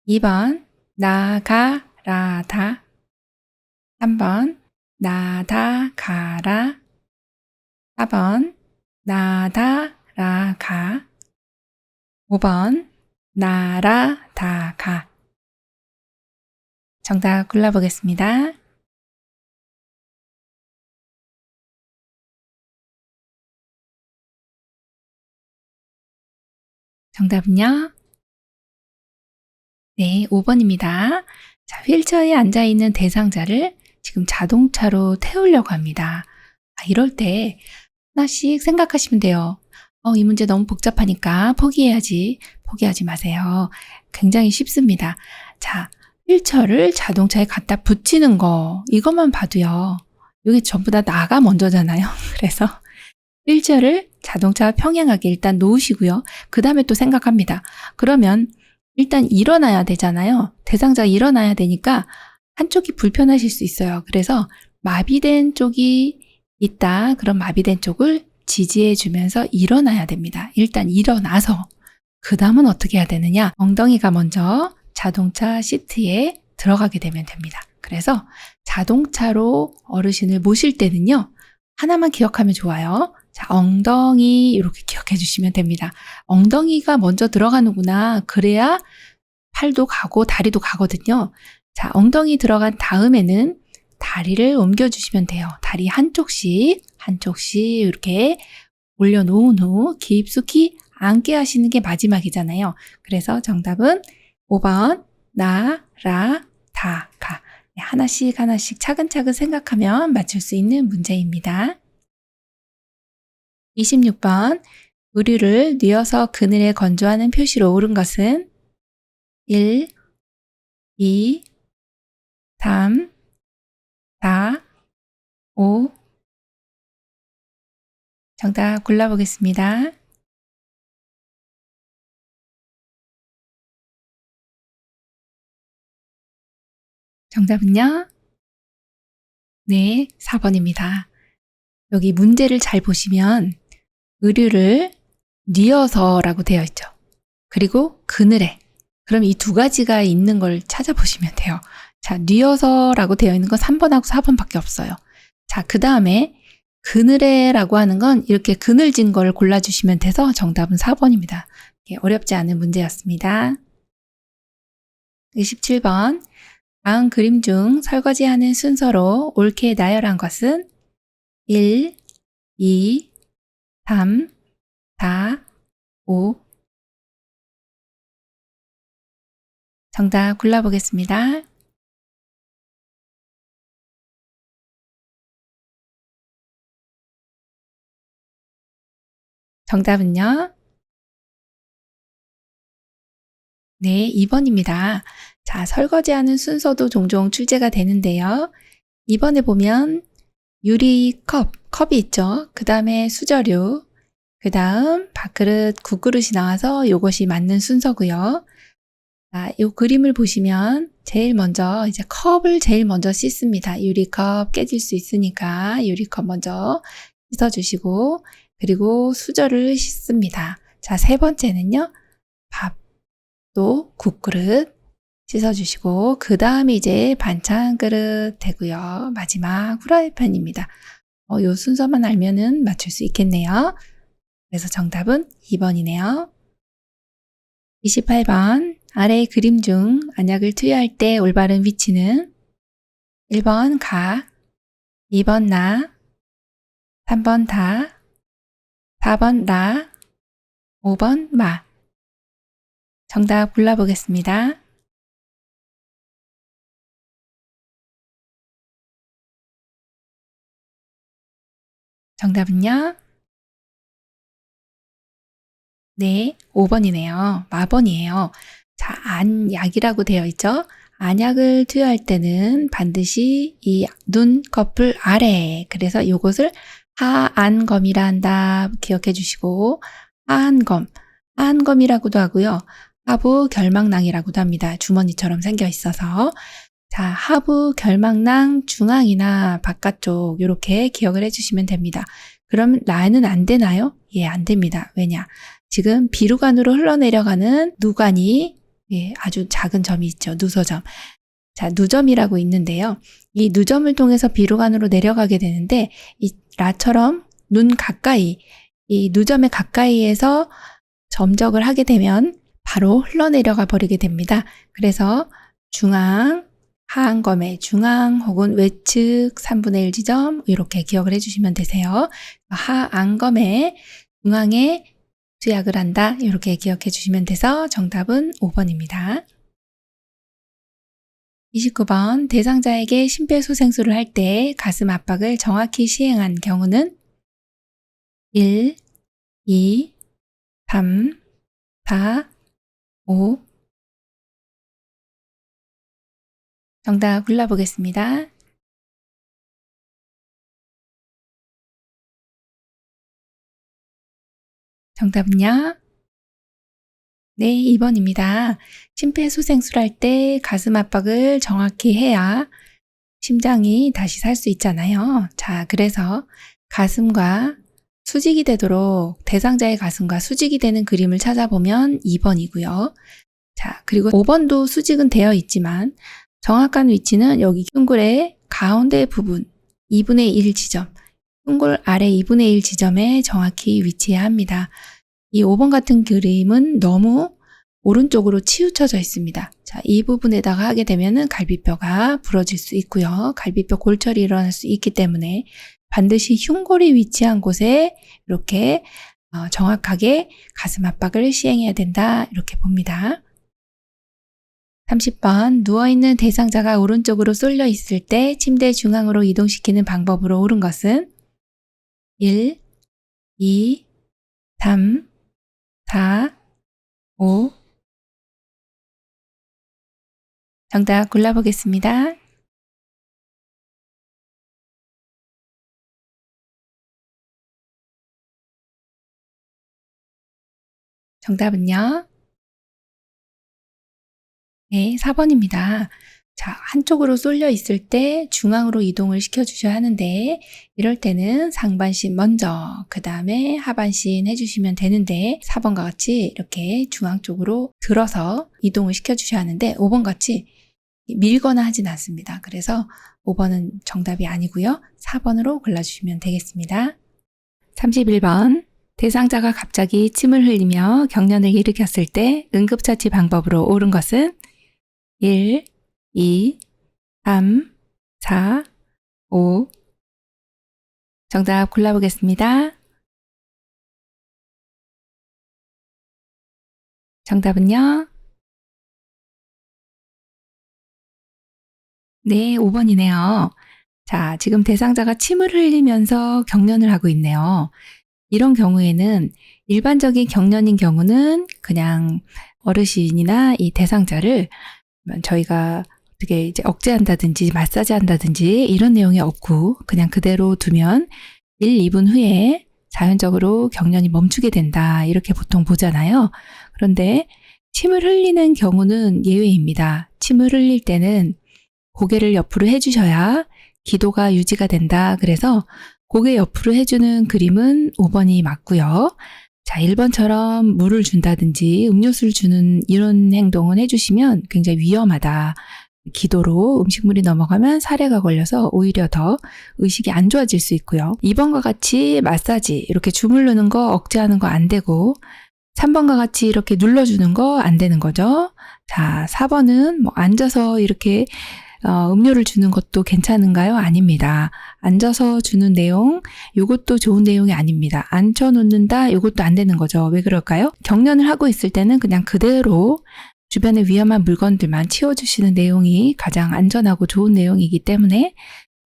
Speaker 1: 2번 나가 라다. 3번 나다 가라. 4번 나다 라가. 5번 나라 다가. 정답 골라보겠습니다. 정답은요? 네, 5번입니다. 자, 휠체어에 앉아있는 대상자를 지금 자동차로 태우려고 합니다. 이럴 때 하나씩 생각하시면 돼요. 이 문제 너무 복잡하니까 포기해야지. 포기하지 마세요. 굉장히 쉽습니다. 자, 휠체어를 자동차에 갖다 붙이는 거, 이것만 봐도요. 이게 전부 다 나가 먼저잖아요. 그래서 휠체어를 자동차와 평행하게 일단 놓으시고요. 그 다음에 또 생각합니다. 그러면 일단 일어나야 되잖아요. 대상자가 일어나야 되니까 한쪽이 불편하실 수 있어요. 그래서 마비된 쪽이 있다. 그럼 마비된 쪽을 지지해 주면서 일어나야 됩니다. 일단 일어나서 그 다음은 어떻게 해야 되느냐? 엉덩이가 먼저 자동차 시트에 들어가게 되면 됩니다. 그래서 자동차로 어르신을 모실 때는요. 하나만 기억하면 좋아요. 자, 엉덩이 이렇게 기억해 주시면 됩니다. 엉덩이가 먼저 들어가는구나. 그래야 팔도 가고 다리도 가거든요. 자, 엉덩이 들어간 다음에는 다리를 옮겨주시면 돼요. 다리 한쪽씩 이렇게 올려놓은 후 깊숙이 앉게 하시는 게 마지막이잖아요. 그래서 정답은 5번 나, 라, 다, 가. 하나씩 차근차근 생각하면 맞출 수 있는 문제입니다. 26번 의류를 뉘어서 그늘에 건조하는 표시로 옳은 것은 1, 2, 3, 4, 5. 정답 골라보겠습니다. 정답은요? 네, 4번입니다. 여기 문제를 잘 보시면 의류를 뉘어서라고 되어 있죠. 그리고 그늘에. 그럼 이 두 가지가 있는 걸 찾아보시면 돼요. 자, 뉘어서라고 되어 있는 건 3번하고 4번밖에 없어요. 자, 그 다음에 그늘에라고 하는 건 이렇게 그늘진 걸 골라주시면 돼서 정답은 4번입니다. 어렵지 않은 문제였습니다. 27번 다음 그림 중 설거지하는 순서로 옳게 나열한 것은 1, 2, 3, 4, 5. 정답 골라보겠습니다. 정답은요? 네, 2번입니다. 자, 설거지하는 순서도 종종 출제가 되는데요. 2번에 보면 컵이 있죠. 그 다음에 수저류, 그 다음 밥그릇, 국그릇이 나와서 이것이 맞는 순서고요. 자, 이 그림을 보시면 제일 먼저 이제 컵을 제일 먼저 씻습니다. 유리컵 깨질 수 있으니까 유리컵 먼저 씻어주시고 그리고 수저를 씻습니다. 자, 세 번째는요. 밥도 국그릇 씻어주시고 그 다음에 이제 반찬 그릇 되고요. 마지막 후라이팬입니다. 요 순서만 알면은 맞출 수 있겠네요. 그래서 정답은 2번이네요. 28번 아래 그림 중 안약을 투여할 때 올바른 위치는 1번 가, 2번 나, 3번 다, 4번 라, 5번 마. 정답 골라보겠습니다. 정답은요? 네, 5번이네요. 마번이에요. 자, 안약이라고 되어 있죠? 안약을 투여할 때는 반드시 이 눈꺼풀 아래, 그래서 이것을 하안검이라 한다 기억해 주시고, 하안검, 하안검이라고도 하고요. 하부 결막낭이라고도 합니다. 주머니처럼 생겨 있어서. 자, 하부 결막낭 중앙이나 바깥쪽 이렇게 기억을 해주시면 됩니다. 그럼 라는 안 되나요? 예, 안 됩니다. 왜냐? 지금 비루관으로 흘러내려가는 누관이 아주 작은 점이 있죠. 누소점. 자, 누점이라고 있는데요. 이 누점을 통해서 비루관으로 내려가게 되는데 이 라처럼 눈 가까이, 이 누점의 가까이에서 점적을 하게 되면 바로 흘러내려가 버리게 됩니다. 그래서 중앙, 하안검의 중앙 혹은 외측 3분의 1 지점 이렇게 기억을 해주시면 되세요. 하안검의 중앙에 투약을 한다 이렇게 기억해 주시면 돼서 정답은 5번입니다. 29번 대상자에게 심폐소생술을 할 때 가슴 압박을 정확히 시행한 경우는 1, 2, 3, 4, 5. 정답 골라보겠습니다. 정답은요? 네, 2번입니다. 심폐소생술 할 때 가슴 압박을 정확히 해야 심장이 다시 살 수 있잖아요. 자, 그래서 가슴과 수직이 되도록 대상자의 가슴과 수직이 되는 그림을 찾아보면 2번이고요. 자, 그리고 5번도 수직은 되어 있지만 정확한 위치는 여기 흉골의 가운데 부분 2분의 1 지점, 흉골 아래 2분의 1 지점에 정확히 위치해야 합니다. 이 5번 같은 그림은 너무 오른쪽으로 치우쳐져 있습니다. 자, 이 부분에다가 하게 되면은 갈비뼈가 부러질 수 있고요. 갈비뼈 골절이 일어날 수 있기 때문에 반드시 흉골이 위치한 곳에 이렇게 정확하게 가슴 압박을 시행해야 된다. 이렇게 봅니다. 30번 누워있는 대상자가 오른쪽으로 쏠려 있을 때 침대 중앙으로 이동시키는 방법으로 옳은 것은 1, 2, 3, 4, 5. 정답 골라보겠습니다. 정답은요? 네, 4번입니다. 자, 한쪽으로 쏠려 있을 때 중앙으로 이동을 시켜주셔야 하는데 이럴 때는 상반신 먼저 그 다음에 하반신 해주시면 되는데 4번과 같이 이렇게 중앙 쪽으로 들어서 이동을 시켜주셔야 하는데 5번 같이 밀거나 하진 않습니다. 그래서 5번은 정답이 아니고요. 4번으로 골라주시면 되겠습니다. 31번 대상자가 갑자기 침을 흘리며 경련을 일으켰을 때 응급처치 방법으로 옳은 것은 1, 2, 3, 4, 5. 정답 골라보겠습니다. 정답은요? 네, 5번이네요. 자, 지금 대상자가 침을 흘리면서 경련을 하고 있네요. 이런 경우에는 일반적인 경련인 경우는 그냥 어르신이나 이 대상자를 저희가 어떻게 이제 억제한다든지 마사지 한다든지 이런 내용이 없고 그냥 그대로 두면 1, 2분 후에 자연적으로 경련이 멈추게 된다. 이렇게 보통 보잖아요. 그런데 침을 흘리는 경우는 예외입니다. 침을 흘릴 때는 고개를 옆으로 해주셔야 기도가 유지가 된다. 그래서 고개 옆으로 해주는 그림은 5번이 맞고요. 자, 1번처럼 물을 준다든지 음료수를 주는 이런 행동은 해주시면 굉장히 위험하다. 기도로 음식물이 넘어가면 사례가 걸려서 오히려 더 의식이 안 좋아질 수 있고요. 2번과 같이 마사지 이렇게 주물르는 거 억제하는 거 안 되고 3번과 같이 이렇게 눌러주는 거 안 되는 거죠. 자, 4번은 뭐 앉아서 이렇게 음료를 주는 것도 괜찮은가요? 아닙니다. 앉아서 주는 내용, 이것도 좋은 내용이 아닙니다. 앉혀놓는다, 이것도 안 되는 거죠. 왜 그럴까요? 경련을 하고 있을 때는 그냥 그대로 주변에 위험한 물건들만 치워주시는 내용이 가장 안전하고 좋은 내용이기 때문에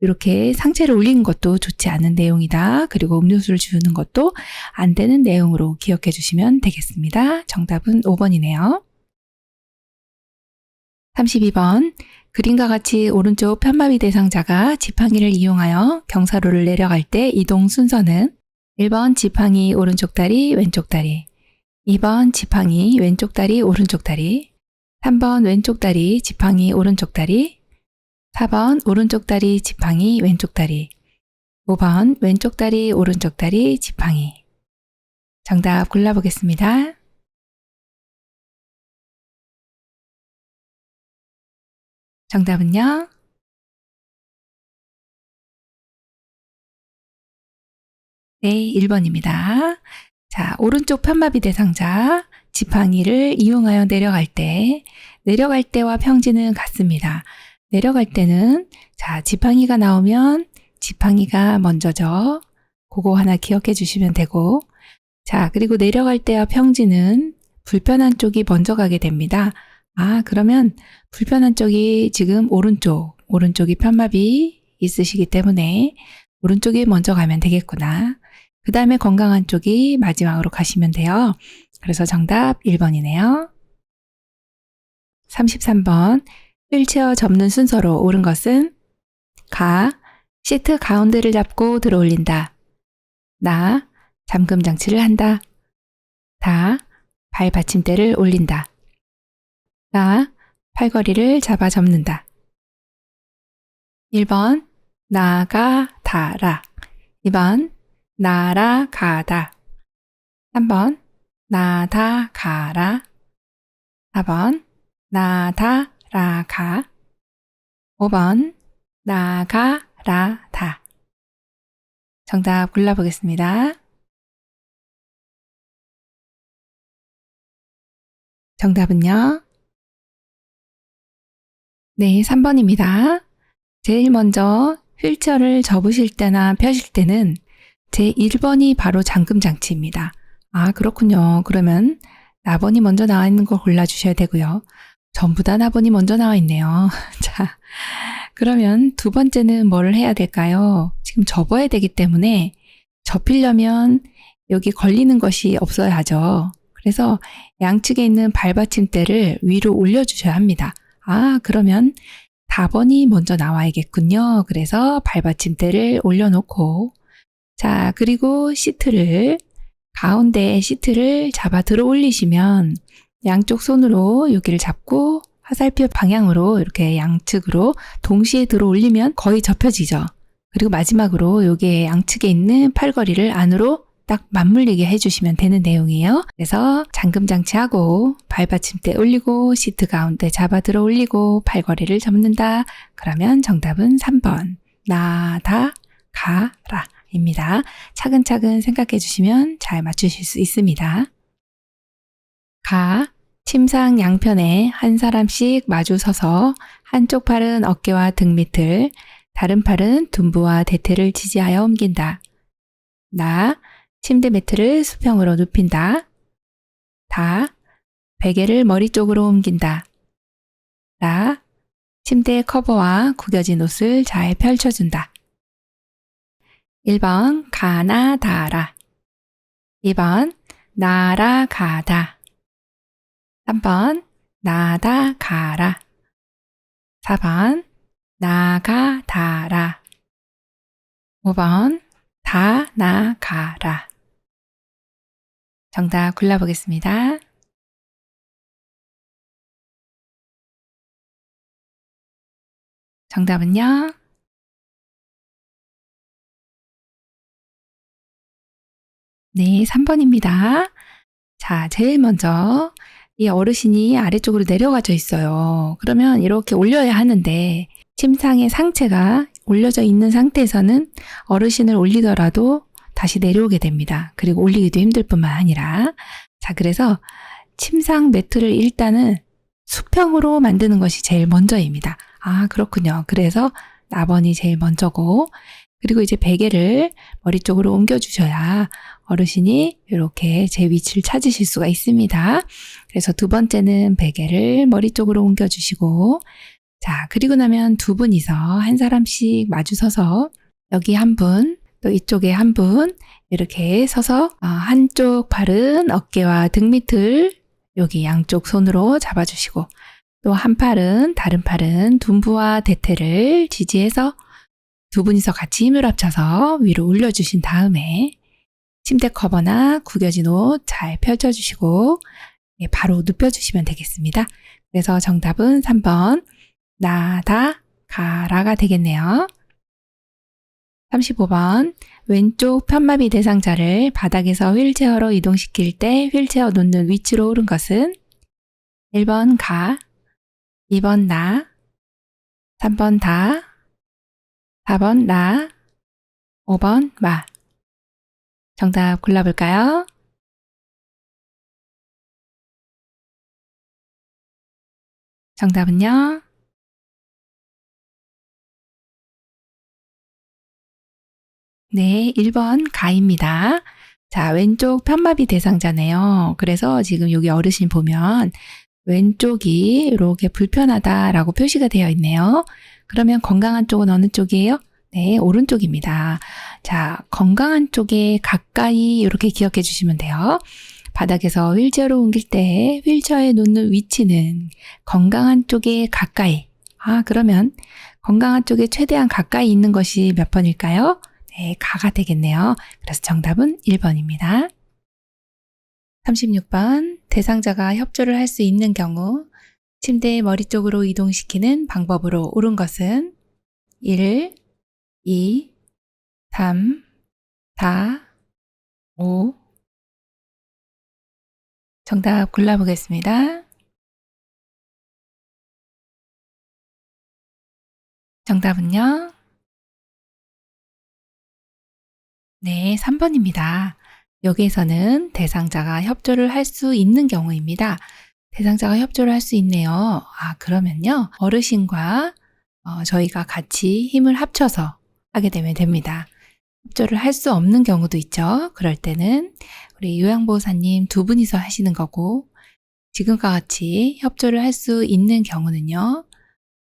Speaker 1: 이렇게 상체를 올리는 것도 좋지 않은 내용이다. 그리고 음료수를 주는 것도 안 되는 내용으로 기억해 주시면 되겠습니다. 정답은 5번이네요. 32번. 그림과 같이 오른쪽 편마비 대상자가 지팡이를 이용하여 경사로를 내려갈 때 이동 순서는 1번 지팡이 오른쪽 다리 왼쪽 다리, 2번 지팡이 왼쪽 다리 오른쪽 다리, 3번 왼쪽 다리 지팡이 오른쪽 다리, 4번 오른쪽 다리 지팡이 왼쪽 다리, 5번 왼쪽 다리 오른쪽 다리 지팡이. 정답 골라보겠습니다. 정답은요? 네, 1번입니다. 자, 오른쪽 편마비 대상자 지팡이를 이용하여 내려갈 때와 평지는 같습니다. 내려갈 때는 자, 지팡이가 나오면 지팡이가 먼저죠. 그거 하나 기억해 주시면 되고, 자, 그리고 내려갈 때와 평지는 불편한 쪽이 먼저 가게 됩니다. 아, 그러면 불편한 쪽이 지금 오른쪽이 편마비 있으시기 때문에 오른쪽이 먼저 가면 되겠구나. 그 다음에 건강한 쪽이 마지막으로 가시면 돼요. 그래서 정답 1번이네요. 33번. 휠체어 접는 순서로 옳은 것은 가, 시트 가운데를 잡고 들어 올린다. 나, 잠금 장치를 한다. 다, 발 받침대를 올린다. 나, 팔걸이를 잡아 접는다. 1번, 나가, 다라. 2번, 나라, 가다. 3번, 나다, 가라. 4번, 나다, 라가. 5번, 나가, 라다. 정답 골라보겠습니다. 정답은요? 네, 3번입니다. 제일 먼저 휠체어를 접으실 때나 펴실 때는 제 1번이 바로 잠금 장치입니다. 아, 그렇군요. 그러면 나번이 먼저 나와 있는 걸 골라주셔야 되고요. 전부 다 나번이 먼저 나와 있네요. 자, 그러면 두 번째는 뭐를 해야 될까요? 지금 접어야 되기 때문에 접히려면 여기 걸리는 것이 없어야 하죠. 그래서 양측에 있는 발받침대를 위로 올려주셔야 합니다. 아, 그러면 4번이 먼저 나와야겠군요. 그래서 발받침대를 올려놓고, 자, 그리고 가운데 시트를 잡아 들어 올리시면 양쪽 손으로 여기를 잡고 화살표 방향으로 이렇게 양측으로 동시에 들어 올리면 거의 접혀지죠. 그리고 마지막으로 여기에 양측에 있는 팔걸이를 안으로 딱 맞물리게 해주시면 되는 내용이에요. 그래서 잠금 장치하고 발받침대 올리고 시트 가운데 잡아 들어 올리고 팔걸이를 접는다. 그러면 정답은 3번 나다 가라 입니다. 차근차근 생각해 주시면 잘 맞추실 수 있습니다. 가, 침상 양편에 한 사람씩 마주 서서 한쪽 팔은 어깨와 등 밑을, 다른 팔은 둔부와 대퇴를 지지하여 옮긴다. 나, 침대 매트를 수평으로 눕힌다. 다, 베개를 머리 쪽으로 옮긴다. 라, 침대 커버와 구겨진 옷을 잘 펼쳐준다. 1번 가나 다라. 2번 나라 가다. 3번 나다 가라. 4번 나가 다라. 5번 다 나가라. 정답 골라보겠습니다. 정답은요? 네, 3번입니다. 자, 제일 먼저 이 어르신이 아래쪽으로 내려가져 있어요. 그러면 이렇게 올려야 하는데 침상의 상체가 올려져 있는 상태에서는 어르신을 올리더라도 다시 내려오게 됩니다. 그리고 올리기도 힘들 뿐만 아니라, 자, 자, 그래서 침상 매트를 일단은 수평으로 만드는 것이 제일 먼저입니다. 아, 그렇군요. 그래서 나번이 제일 먼저고, 그리고 이제 베개를 머리 쪽으로 옮겨주셔야 어르신이 이렇게 제 위치를 찾으실 수가 있습니다. 그래서 두 번째는 베개를 머리 쪽으로 옮겨주시고, 자, 그리고 나면 두 분이서 한 사람씩 마주 서서 여기 한 분, 또 이쪽에 한 분, 이렇게 서서 한쪽 팔은 어깨와 등 밑을 여기 양쪽 손으로 잡아주시고, 또 한 팔은, 다른 팔은 둔부와 대퇴를 지지해서 두 분이서 같이 힘을 합쳐서 위로 올려주신 다음에 침대 커버나 구겨진 옷 잘 펼쳐주시고 바로 눕혀주시면 되겠습니다. 그래서 정답은 3번 나다 가라가 되겠네요. 35번 왼쪽 편마비 대상자를 바닥에서 휠체어로 이동시킬 때 휠체어 놓는 위치로 옳은 것은 1번 가, 2번 나, 3번 다, 4번 나, 5번 마. 정답 골라볼까요? 정답은요? 네, 1번 가입니다. 자, 왼쪽 편마비 대상자네요. 그래서 지금 여기 어르신 보면 왼쪽이 이렇게 불편하다라고 표시가 되어 있네요. 그러면 건강한 쪽은 어느 쪽이에요? 네, 오른쪽입니다. 자, 건강한 쪽에 가까이 이렇게 기억해 주시면 돼요. 바닥에서 휠체어로 옮길 때 휠체어에 놓는 위치는 건강한 쪽에 가까이. 아, 그러면 건강한 쪽에 최대한 가까이 있는 것이 몇 번일까요? 네, 가가 되겠네요. 그래서 정답은 1번입니다. 36번 대상자가 협조를 할 수 있는 경우 침대의 머리 쪽으로 이동시키는 방법으로 옳은 것은 1, 2, 3, 4, 5. 정답 골라보겠습니다. 정답은요? 네, 3번입니다. 여기에서는 대상자가 협조를 할 수 있는 경우입니다. 대상자가 협조를 할 수 있네요. 아, 그러면요. 어르신과 저희가 같이 힘을 합쳐서 하게 되면 됩니다. 협조를 할 수 없는 경우도 있죠. 그럴 때는 우리 요양보호사님 두 분이서 하시는 거고, 지금과 같이 협조를 할 수 있는 경우는요.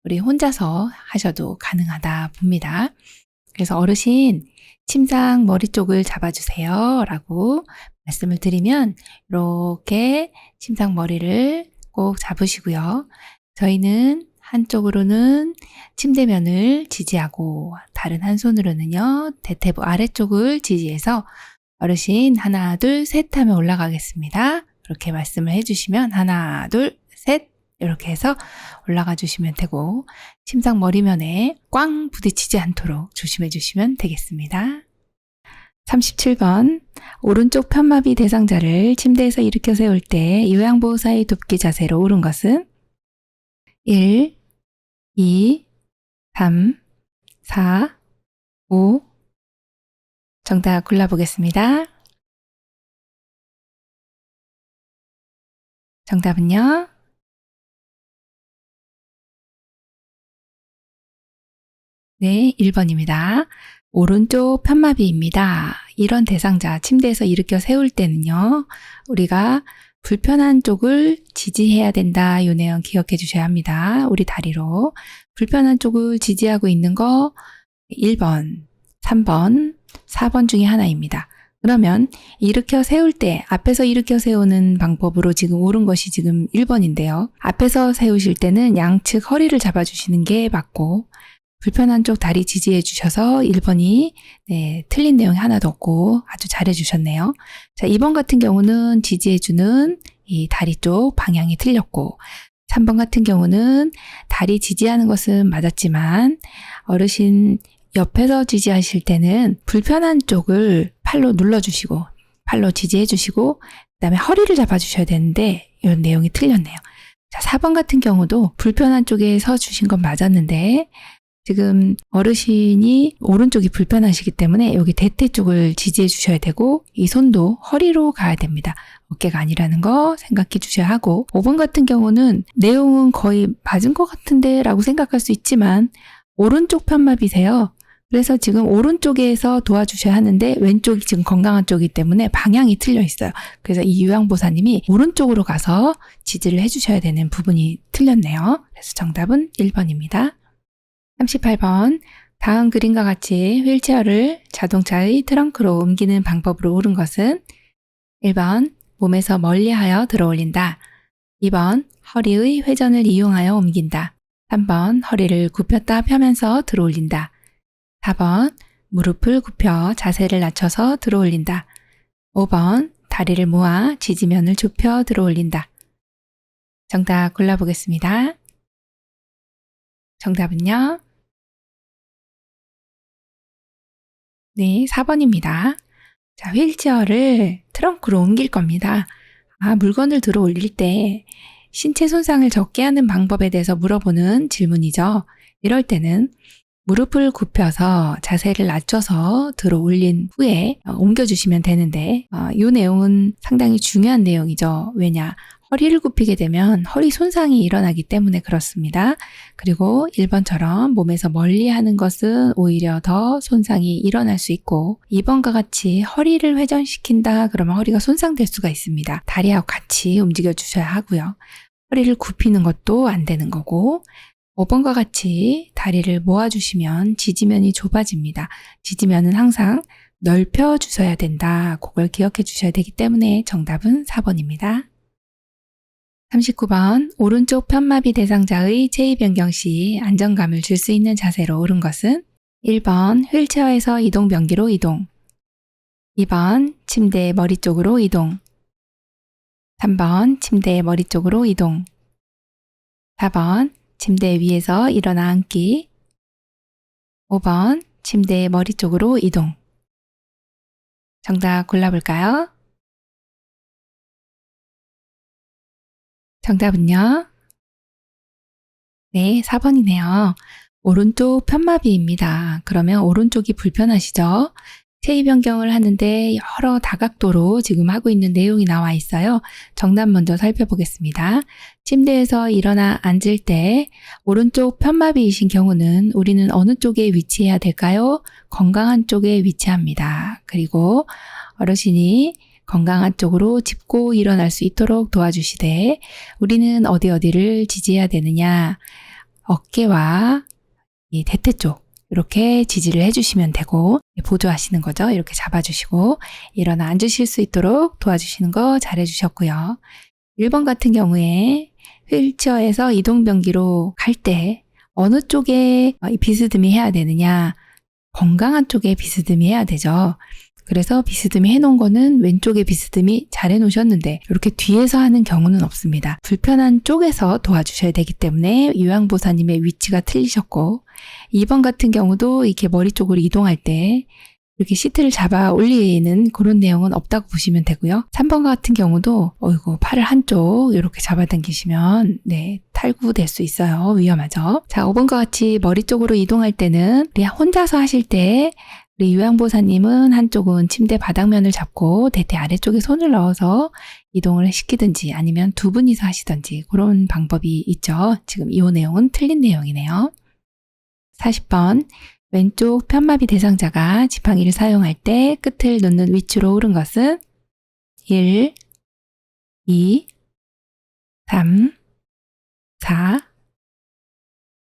Speaker 1: 우리 혼자서 하셔도 가능하다 봅니다. 그래서 어르신 침상 머리 쪽을 잡아주세요 라고 말씀을 드리면 이렇게 침상 머리를 꼭 잡으시고요. 저희는 한쪽으로는 침대면을 지지하고 다른 한 손으로는요 대퇴부 아래쪽을 지지해서 어르신 하나 둘 셋 하면 올라가겠습니다. 이렇게 말씀을 해주시면 하나 둘 셋 이렇게 해서 올라가 주시면 되고 침상 머리면에 꽝 부딪히지 않도록 조심해 주시면 되겠습니다. 37번 오른쪽 편마비 대상자를 침대에서 일으켜 세울 때 요양보호사의 돕기 자세로 옳은 것은 1, 2, 3, 4, 5. 정답 골라보겠습니다. 정답은요? 네, 1번입니다. 오른쪽 편마비입니다. 이런 대상자 침대에서 일으켜 세울 때는요. 우리가 불편한 쪽을 지지해야 된다. 이 내용 기억해 주셔야 합니다. 우리 다리로. 불편한 쪽을 지지하고 있는 거 1번, 3번, 4번 중에 하나입니다. 그러면 일으켜 세울 때 앞에서 일으켜 세우는 방법으로 지금 옳은 것이 지금 1번인데요. 앞에서 세우실 때는 양측 허리를 잡아주시는 게 맞고 불편한 쪽 다리 지지해 주셔서 1번이 틀린 내용이 하나도 없고 아주 잘해 주셨네요. 자, 2번 같은 경우는 지지해 주는 이 다리 쪽 방향이 틀렸고 3번 같은 경우는 다리 지지하는 것은 맞았지만 어르신 옆에서 지지하실 때는 불편한 쪽을 팔로 눌러주시고 팔로 지지해 주시고 그다음에 허리를 잡아주셔야 되는데 이런 내용이 틀렸네요. 자, 4번 같은 경우도 불편한 쪽에 서 주신 건 맞았는데 지금 어르신이 오른쪽이 불편하시기 때문에 여기 대퇴 쪽을 지지해 주셔야 되고 이 손도 허리로 가야 됩니다. 어깨가 아니라는 거 생각해 주셔야 하고 5번 같은 경우는 내용은 거의 맞은 것 같은데 라고 생각할 수 있지만 오른쪽 편마비세요. 그래서 지금 오른쪽에서 도와주셔야 하는데 왼쪽이 지금 건강한 쪽이기 때문에 방향이 틀려 있어요. 그래서 이 요양보사님이 오른쪽으로 가서 지지를 해주셔야 되는 부분이 틀렸네요. 그래서 정답은 1번입니다. 38번 다음 그림과 같이 휠체어를 자동차의 트렁크로 옮기는 방법으로 옳은 것은 1번 몸에서 멀리하여 들어올린다. 2번 허리의 회전을 이용하여 옮긴다. 3번 허리를 굽혔다 펴면서 들어올린다. 4번 무릎을 굽혀 자세를 낮춰서 들어올린다. 5번 다리를 모아 지지면을 좁혀 들어올린다. 정답 골라보겠습니다. 정답은요? 네, 4번입니다. 자, 휠체어를 트렁크로 옮길 겁니다. 물건을 들어 올릴 때 신체 손상을 적게 하는 방법에 대해서 물어보는 질문이죠. 이럴 때는 무릎을 굽혀서 자세를 낮춰서 들어 올린 후에 옮겨주시면 되는데 이 내용은 상당히 중요한 내용이죠. 왜냐? 허리를 굽히게 되면 허리 손상이 일어나기 때문에 그렇습니다. 그리고 1번처럼 몸에서 멀리 하는 것은 오히려 더 손상이 일어날 수 있고 2번과 같이 허리를 회전시킨다 그러면 허리가 손상될 수가 있습니다. 다리하고 같이 움직여 주셔야 하고요. 허리를 굽히는 것도 안 되는 거고 5번과 같이 다리를 모아주시면 지지면이 좁아집니다. 지지면은 항상 넓혀 주셔야 된다. 그걸 기억해 주셔야 되기 때문에 정답은 4번입니다. 39번 오른쪽 편마비 대상자의 체위 변경 시 안정감을 줄 수 있는 자세로 옳은 것은 1번 휠체어에서 이동 변기로 이동 2번 침대의 머리 쪽으로 이동 3번 침대의 머리 쪽으로 이동 4번 침대 위에서 일어나 앉기 5번 침대의 머리 쪽으로 이동 정답 골라볼까요? 정답은요? 네, 4번이네요. 오른쪽 편마비입니다. 그러면 오른쪽이 불편하시죠? 체위 변경을 하는데 여러 다각도로 지금 하고 있는 내용이 나와 있어요. 정답 먼저 살펴보겠습니다. 침대에서 일어나 앉을 때 오른쪽 편마비이신 경우는 우리는 어느 쪽에 위치해야 될까요? 건강한 쪽에 위치합니다. 그리고 어르신이 건강한 쪽으로 짚고 일어날 수 있도록 도와주시되 우리는 어디를 지지해야 되느냐? 어깨와 이 대퇴 쪽 이렇게 지지를 해주시면 되고 보조하시는 거죠. 이렇게 잡아주시고 일어나 앉으실 수 있도록 도와주시는 거 잘해주셨고요. 1번 같은 경우에 휠체어에서 이동변기로 갈 때 어느 쪽에 비스듬히 해야 되느냐? 건강한 쪽에 비스듬히 해야 되죠. 그래서 비스듬히 해놓은 거는 왼쪽에 비스듬히 잘 해놓으셨는데 이렇게 뒤에서 하는 경우는 없습니다. 불편한 쪽에서 도와주셔야 되기 때문에 요양보사님의 위치가 틀리셨고 2번 같은 경우도 이렇게 머리 쪽으로 이동할 때 이렇게 시트를 잡아 올리는 그런 내용은 없다고 보시면 되고요. 3번 같은 경우도 팔을 한쪽 이렇게 잡아당기시면 탈구될 수 있어요. 위험하죠. 자, 5번과 같이 머리 쪽으로 이동할 때는 우리 혼자서 하실 때 우리 요양보사님은 한쪽은 침대 바닥면을 잡고 대퇴 아래쪽에 손을 넣어서 이동을 시키든지 아니면 두 분이서 하시든지 그런 방법이 있죠. 지금 이 내용은 틀린 내용이네요. 40번 왼쪽 편마비 대상자가 지팡이를 사용할 때 끝을 놓는 위치로 옳은 것은 1, 2, 3, 4,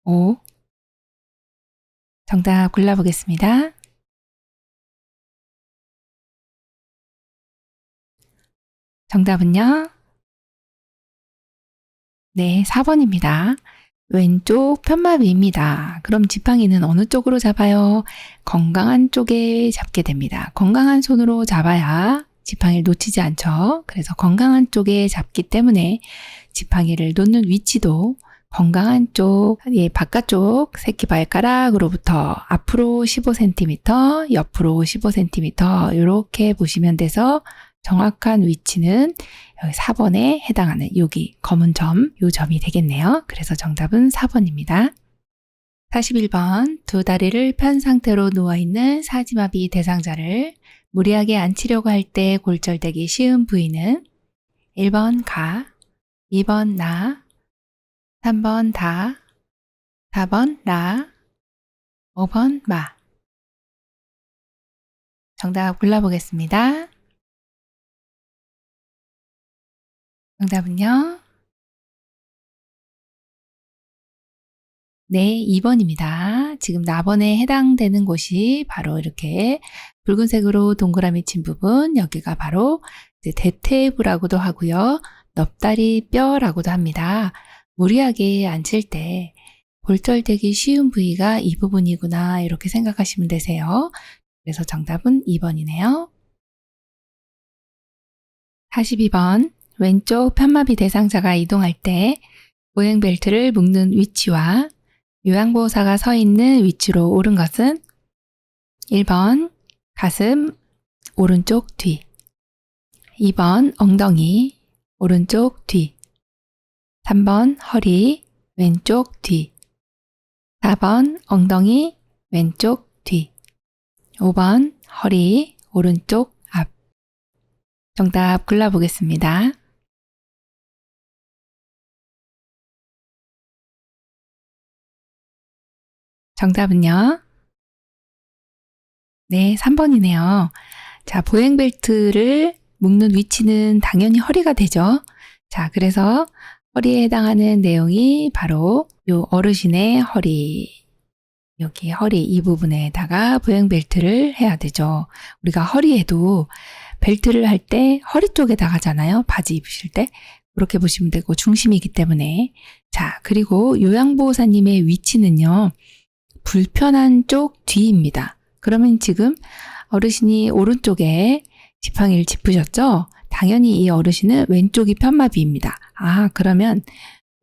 Speaker 1: 5 정답 골라보겠습니다. 정답은요? 네, 4번입니다. 왼쪽 편마비입니다. 그럼 지팡이는 어느 쪽으로 잡아요? 건강한 쪽에 잡게 됩니다. 건강한 손으로 잡아야 지팡이를 놓치지 않죠. 그래서 건강한 쪽에 잡기 때문에 지팡이를 놓는 위치도 건강한 쪽, 바깥쪽 새끼발가락으로부터 앞으로 15cm, 옆으로 15cm 이렇게 보시면 돼서 정확한 위치는 여기 4번에 해당하는 여기 검은 점, 요 점이 되겠네요. 그래서 정답은 4번입니다. 41번 두 다리를 편 상태로 누워있는 사지마비 대상자를 무리하게 앉히려고 할 때 골절되기 쉬운 부위는 1번 가, 2번 나, 3번 다, 4번 나, 5번 마. 정답 골라보겠습니다. 정답은요? 네, 2번입니다. 지금 나번에 해당되는 곳이 바로 이렇게 붉은색으로 동그라미 친 부분, 여기가 바로 이제 대퇴부라고도 하고요. 넙다리 뼈라고도 합니다. 무리하게 앉힐 때 골절되기 쉬운 부위가 이 부분이구나 이렇게 생각하시면 되세요. 그래서 정답은 2번이네요. 42번 왼쪽 편마비 대상자가 이동할 때 보행 벨트를 묶는 위치와 요양보호사가 서 있는 위치로 옳은 것은 1번 가슴 오른쪽 뒤, 2번 엉덩이 오른쪽 뒤, 3번 허리 왼쪽 뒤, 4번 엉덩이 왼쪽 뒤, 5번 허리 오른쪽 앞. 정답 골라보겠습니다. 정답은요? 네, 3번이네요. 자, 보행벨트를 묶는 위치는 당연히 허리가 되죠. 자, 그래서 허리에 해당하는 내용이 바로 요 어르신의 허리, 여기 허리 이 부분에다가 보행벨트를 해야 되죠. 우리가 허리에도 벨트를 할 때 허리 쪽에다 가잖아요. 바지 입으실 때. 그렇게 보시면 되고 중심이기 때문에. 자, 그리고 요양보호사님의 위치는요. 불편한 쪽 뒤입니다. 그러면 지금 어르신이 오른쪽에 지팡이를 짚으셨죠? 당연히 이 어르신은 왼쪽이 편마비입니다. 아, 그러면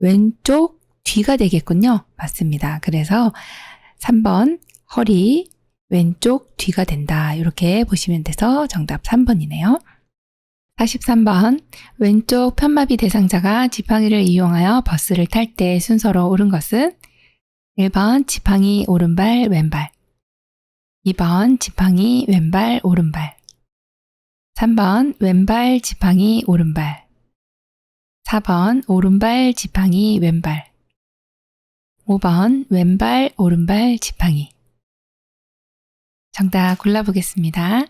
Speaker 1: 왼쪽 뒤가 되겠군요. 맞습니다. 그래서 3번 허리 왼쪽 뒤가 된다. 이렇게 보시면 돼서 정답 3번이네요. 43번 왼쪽 편마비 대상자가 지팡이를 이용하여 버스를 탈 때 순서로 옳은 것은 1번 지팡이 오른발 왼발, 2번 지팡이 왼발 오른발, 3번 왼발 지팡이 오른발, 4번 오른발 지팡이 왼발, 5번 왼발 오른발 지팡이. 정답 골라보겠습니다.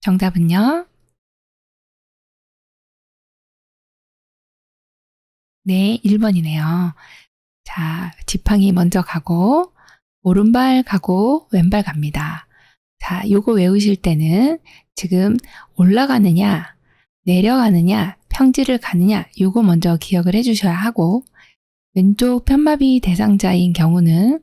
Speaker 1: 정답은요? 네, 1번이네요. 자, 지팡이 먼저 가고 오른발 가고 왼발 갑니다. 자, 요거 외우실 때는 지금 올라가느냐, 내려가느냐, 평지를 가느냐 요거 먼저 기억을 해주셔야 하고 왼쪽 편마비 대상자인 경우는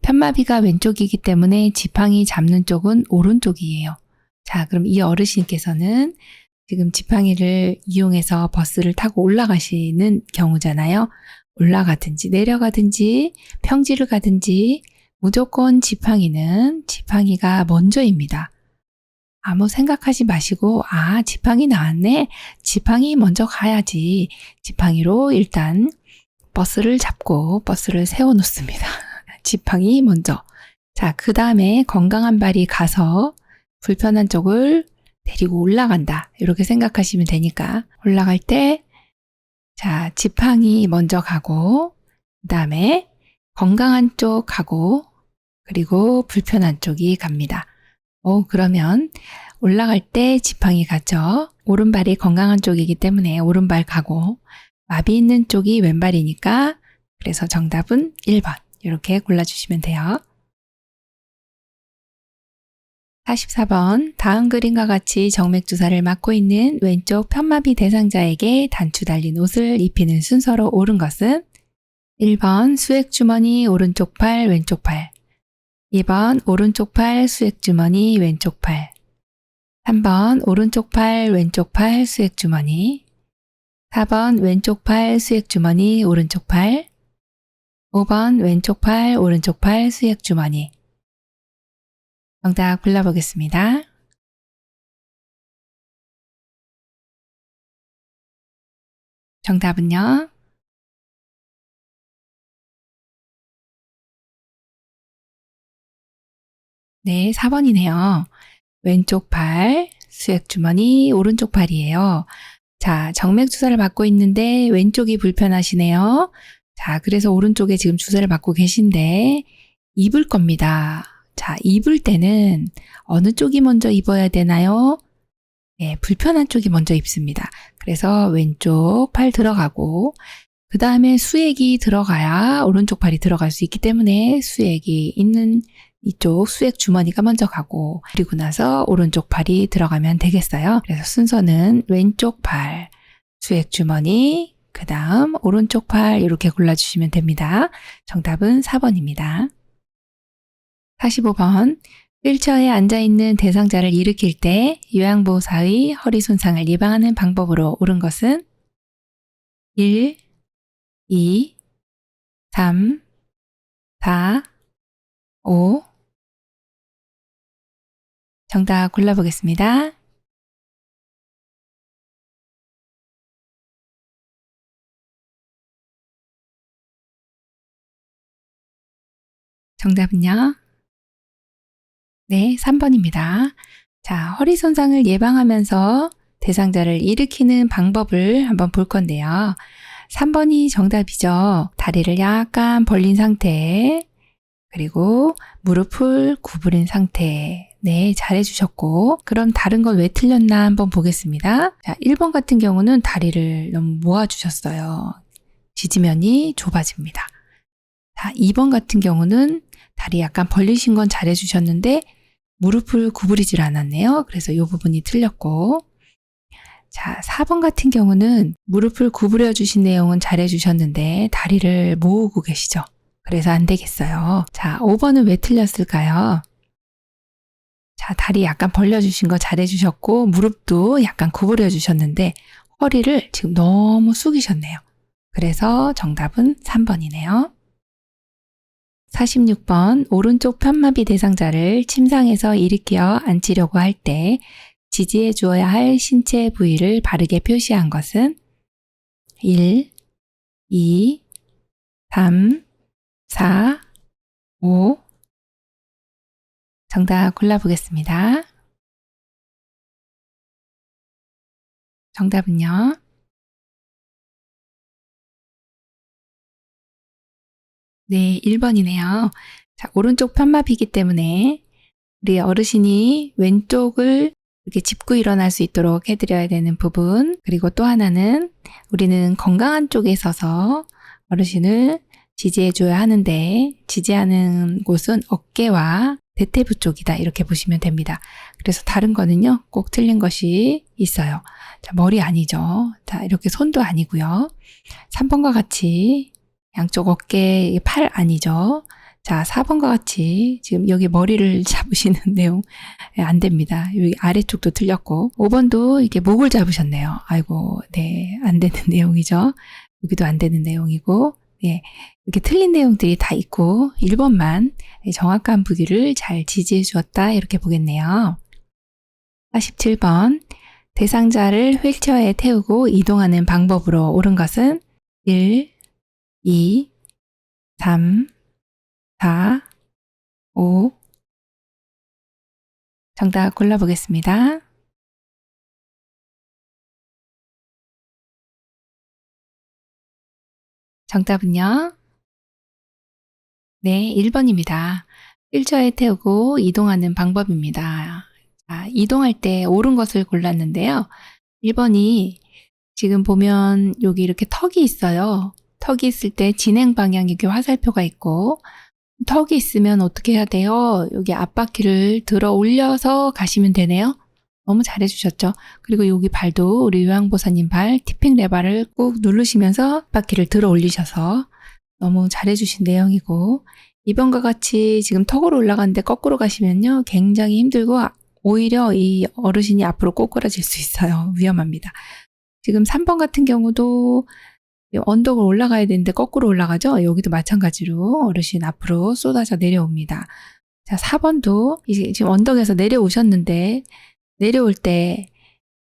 Speaker 1: 편마비가 왼쪽이기 때문에 지팡이 잡는 쪽은 오른쪽이에요. 자, 그럼 이 어르신께서는 지금 지팡이를 이용해서 버스를 타고 올라가시는 경우잖아요. 올라가든지 내려가든지 평지를 가든지 무조건 지팡이가 먼저입니다. 아무 생각하지 마시고 아, 지팡이 나왔네. 지팡이 먼저 가야지. 지팡이로 일단 버스를 잡고 버스를 세워놓습니다. 지팡이 먼저. 자, 그 다음에 건강한 발이 가서 불편한 쪽을 데리고 올라간다. 이렇게 생각하시면 되니까 올라갈 때 자, 지팡이 먼저 가고 그 다음에 건강한 쪽 가고 그리고 불편한 쪽이 갑니다. 그러면 올라갈 때 지팡이 가죠. 오른발이 건강한 쪽이기 때문에 오른발 가고 마비 있는 쪽이 왼발이니까 그래서 정답은 1번 이렇게 골라주시면 돼요. 44번 다음 그림과 같이 정맥주사를 맞고 있는 왼쪽 편마비 대상자에게 단추 달린 옷을 입히는 순서로 옳은 것은 1번 수액주머니 오른쪽 팔 왼쪽 팔, 2번 오른쪽 팔 수액주머니 왼쪽 팔, 3번 오른쪽 팔 왼쪽 팔 수액주머니, 4번 왼쪽 팔 수액주머니 오른쪽 팔, 5번 왼쪽 팔 오른쪽 팔 수액주머니. 정답 골라보겠습니다. 정답은요? 네, 4번이네요. 왼쪽 팔, 수액 주머니, 오른쪽 팔이에요. 자, 정맥 주사를 받고 있는데 왼쪽이 불편하시네요. 자, 그래서 오른쪽에 지금 주사를 받고 계신데 입을 겁니다. 자, 입을 때는 어느 쪽이 먼저 입어야 되나요? 네, 불편한 쪽이 먼저 입습니다. 그래서 왼쪽 팔 들어가고 그 다음에 수액이 들어가야 오른쪽 팔이 들어갈 수 있기 때문에 수액이 있는 이쪽 수액 주머니가 먼저 가고 그리고 나서 오른쪽 팔이 들어가면 되겠어요. 그래서 순서는 왼쪽 팔, 수액 주머니, 그 다음 오른쪽 팔 이렇게 골라주시면 됩니다. 정답은 4번입니다. 45번. 휠체어에 앉아있는 대상자를 일으킬 때 요양보호사의 허리 손상을 예방하는 방법으로 옳은 것은 1, 2, 3, 4, 5. 정답 골라보겠습니다. 정답은요? 네, 3번입니다. 자, 허리 손상을 예방하면서 대상자를 일으키는 방법을 한번 볼 건데요. 3번이 정답이죠. 다리를 약간 벌린 상태, 그리고 무릎을 구부린 상태. 네, 잘해주셨고. 그럼 다른 건 왜 틀렸나 한번 보겠습니다. 자, 1번 같은 경우는 다리를 너무 모아주셨어요. 지지면이 좁아집니다. 자, 2번 같은 경우는 다리 약간 벌리신 건 잘해주셨는데 무릎을 구부리질 않았네요. 그래서 이 부분이 틀렸고. 자, 4번 같은 경우는 무릎을 구부려 주신 내용은 잘해주셨는데 다리를 모으고 계시죠. 그래서 안 되겠어요. 자, 5번은 왜 틀렸을까요? 자, 다리 약간 벌려주신 거 잘해주셨고 무릎도 약간 구부려 주셨는데 허리를 지금 너무 숙이셨네요. 그래서 정답은 3번이네요. 46번. 오른쪽 편마비 대상자를 침상에서 일으켜 앉히려고 할 때 지지해 주어야 할 신체 부위를 바르게 표시한 것은 1, 2, 3, 4, 5. 정답 골라보겠습니다. 정답은요? 네, 1번이네요. 자, 오른쪽 편마비이기 때문에 우리 어르신이 왼쪽을 이렇게 짚고 일어날 수 있도록 해드려야 되는 부분, 그리고 또 하나는 우리는 건강한 쪽에 서서 어르신을 지지해줘야 하는데 지지하는 곳은 어깨와 대퇴부 쪽이다 이렇게 보시면 됩니다. 그래서 다른 거는요 꼭 틀린 것이 있어요. 자, 머리 아니죠. 자, 이렇게 손도 아니고요. 3번과 같이 양쪽 어깨, 팔 아니죠. 자, 4번과 같이 지금 여기 머리를 잡으시는 내용 안 됩니다. 여기 아래쪽도 틀렸고 5번도 이렇게 목을 잡으셨네요. 아이고, 네, 안 되는 내용이죠. 여기도 안 되는 내용이고 예, 이렇게 틀린 내용들이 다 있고 1번만 정확한 부위를 잘 지지해 주었다 이렇게 보겠네요. 47번. 대상자를 휠체어에 태우고 이동하는 방법으로 옳은 것은 1, 2, 3, 4, 5. 정답 골라보겠습니다. 정답은요? 네, 1번입니다. 휠체어에 태우고 이동하는 방법입니다. 자, 이동할 때 옳은 것을 골랐는데요. 1번이 지금 보면 여기 이렇게 턱이 있어요. 턱이 있을 때 진행 방향 이렇게 화살표가 있고 턱이 있으면 어떻게 해야 돼요? 여기 앞바퀴를 들어 올려서 가시면 되네요. 너무 잘해주셨죠? 그리고 여기 발도 우리 요양보사님 발 티핑 레버를 꾹 누르시면서 앞바퀴를 들어 올리셔서 너무 잘해주신 내용이고 2번과 같이 지금 턱으로 올라가는데 거꾸로 가시면요 굉장히 힘들고 오히려 이 어르신이 앞으로 꼬꾸라질 수 있어요. 위험합니다. 지금 3번 같은 경우도 언덕을 올라가야 되는데 거꾸로 올라가죠. 여기도 마찬가지로 어르신 앞으로 쏟아져 내려옵니다. 자, 4번도 지금 언덕에서 내려오셨는데 내려올 때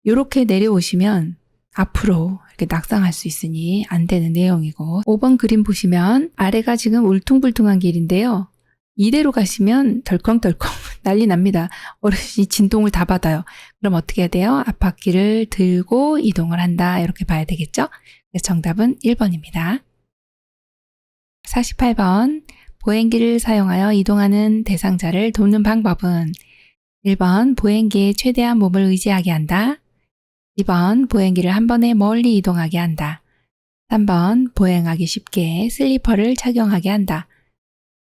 Speaker 1: 이렇게 내려오시면 앞으로 이렇게 낙상할 수 있으니 안 되는 내용이고 5번 그림 보시면 아래가 지금 울퉁불퉁한 길인데요. 이대로 가시면 덜컹덜컹 난리 납니다. 어르신이 진동을 다 받아요. 그럼 어떻게 해야 돼요? 앞바퀴를 들고 이동을 한다. 이렇게 봐야 되겠죠? 그래서 정답은 1번입니다. 48번. 보행기를 사용하여 이동하는 대상자를 돕는 방법은 1번. 보행기에 최대한 몸을 의지하게 한다. 2번. 보행기를 한 번에 멀리 이동하게 한다. 3번. 보행하기 쉽게 슬리퍼를 착용하게 한다.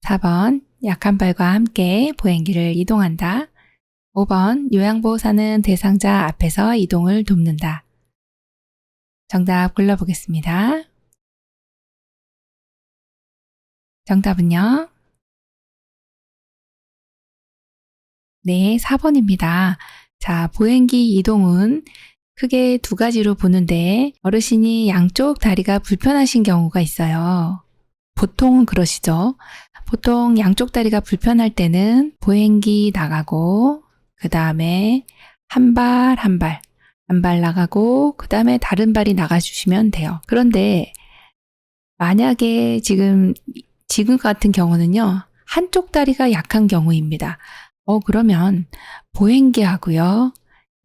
Speaker 1: 4번. 약한 발과 함께 보행기를 이동한다. 5번. 요양보호사는 대상자 앞에서 이동을 돕는다. 정답 골라보겠습니다. 정답은요? 네, 4번입니다. 자, 보행기 이동은 크게 두 가지로 보는데 어르신이 양쪽 다리가 불편하신 경우가 있어요. 보통은 그러시죠. 보통 양쪽 다리가 불편할 때는 보행기 나가고 그 다음에 한 발 한 발 나가고 그 다음에 다른 발이 나가주시면 돼요. 그런데 만약에 지금 같은 경우는요. 한쪽 다리가 약한 경우입니다. 그러면 보행기하고요.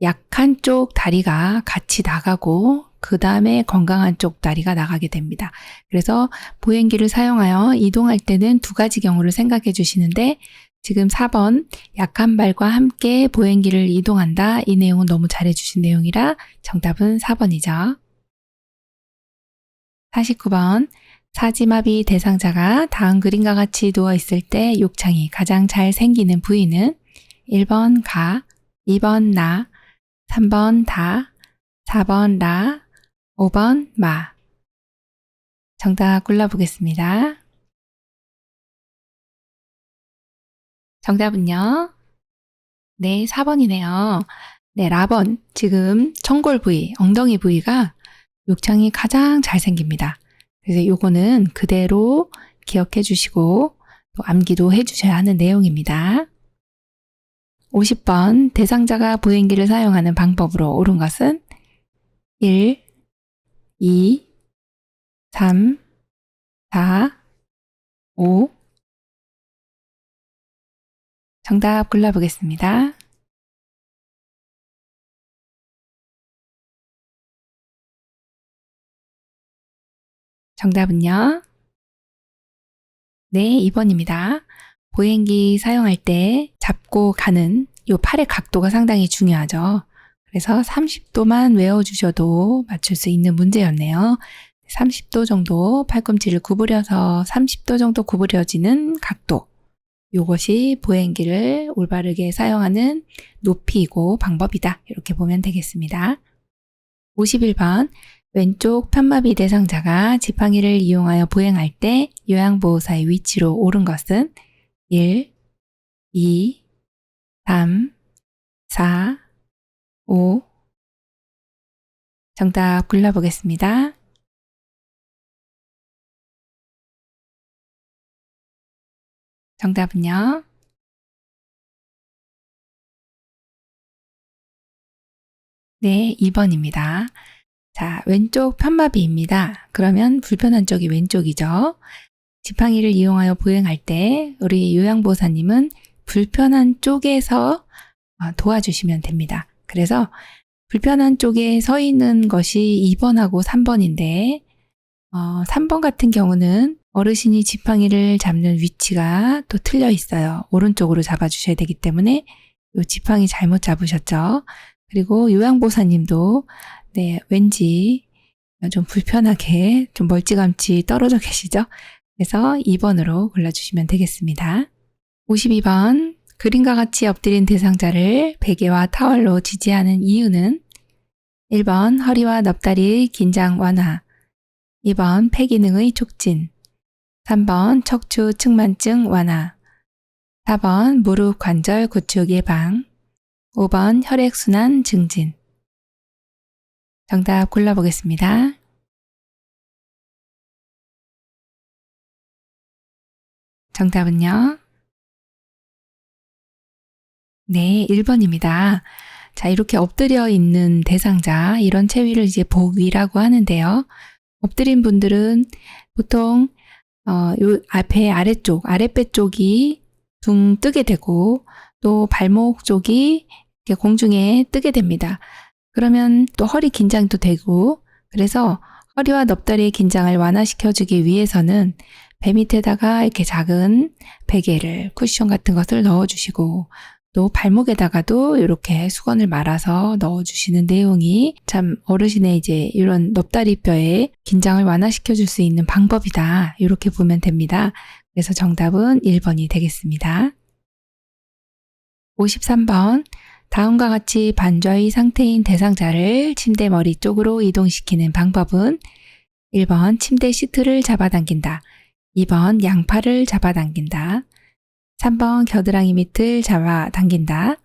Speaker 1: 약한 쪽 다리가 같이 나가고 그 다음에 건강한 쪽 다리가 나가게 됩니다. 그래서 보행기를 사용하여 이동할 때는 두 가지 경우를 생각해 주시는데 지금 4번 약한 발과 함께 보행기를 이동한다. 이 내용은 너무 잘해 주신 내용이라 정답은 4번이죠. 49번. 사지마비 대상자가 다음 그림과 같이 누워있을 때 욕창이 가장 잘 생기는 부위는 1번 가, 2번 나, 3번 다, 4번 라, 5번 마. 정답 골라보겠습니다. 정답은요? 네, 4번이네요. 네, 라번. 지금 청골 부위, 엉덩이 부위가 욕창이 가장 잘 생깁니다. 그래서 요거는 그대로 기억해 주시고 또 암기도 해 주셔야 하는 내용입니다. 50번. 대상자가 보행기를 사용하는 방법으로 옳은 것은 1, 2, 3, 4, 5. 정답 골라보겠습니다. 정답은요? 네, 2번입니다. 보행기 사용할 때 잡고 가는 요 팔의 각도가 상당히 중요하죠. 그래서 30도만 외워주셔도 맞출 수 있는 문제였네요. 30도 정도 팔꿈치를 구부려서 30도 정도 구부려지는 각도. 요것이 보행기를 올바르게 사용하는 높이이고 방법이다. 이렇게 보면 되겠습니다. 51번. 왼쪽 편마비 대상자가 지팡이를 이용하여 보행할 때 요양보호사의 위치로 옳은 것은 1, 2, 3, 4, 5. 정답 골라보겠습니다. 정답은요? 네, 2번입니다. 자, 왼쪽 편마비입니다. 그러면 불편한 쪽이 왼쪽이죠. 지팡이를 이용하여 보행할 때 우리 요양보호사님은 불편한 쪽에서 도와주시면 됩니다. 그래서 불편한 쪽에 서 있는 것이 2번하고 3번인데 3번 같은 경우는 어르신이 지팡이를 잡는 위치가 또 틀려 있어요. 오른쪽으로 잡아주셔야 되기 때문에 이 지팡이 잘못 잡으셨죠. 그리고 요양보호사님도 네, 왠지 좀 불편하게 좀 멀찌감치 떨어져 계시죠? 그래서 2번으로 골라주시면 되겠습니다. 52번. 그림과 같이 엎드린 대상자를 베개와 타월로 지지하는 이유는 1번 허리와 넙다리 긴장 완화, 2번 폐기능의 촉진, 3번 척추 측만증 완화, 4번 무릎 관절 구축 예방, 5번 혈액순환 증진. 정답 골라보겠습니다. 정답은요? 네, 1번입니다. 자, 이렇게 엎드려 있는 대상자, 이런 체위를 이제 복위라고 하는데요. 엎드린 분들은 보통 요 앞에 아랫배 쪽이 둥 뜨게 되고 또 발목 쪽이 이렇게 공중에 뜨게 됩니다. 그러면 또 허리 긴장도 되고 그래서 허리와 넙다리의 긴장을 완화시켜주기 위해서는 배 밑에다가 이렇게 작은 베개를 쿠션 같은 것을 넣어주시고 또 발목에다가도 이렇게 수건을 말아서 넣어주시는 내용이 참 어르신의 이제 이런 넙다리 뼈의 긴장을 완화시켜 줄 수 있는 방법이다. 이렇게 보면 됩니다. 그래서 정답은 1번이 되겠습니다. 53번. 다음과 같이 반좌의 상태인 대상자를 침대 머리 쪽으로 이동시키는 방법은 1번 침대 시트를 잡아당긴다. 2번 양팔을 잡아당긴다. 3번 겨드랑이 밑을 잡아당긴다.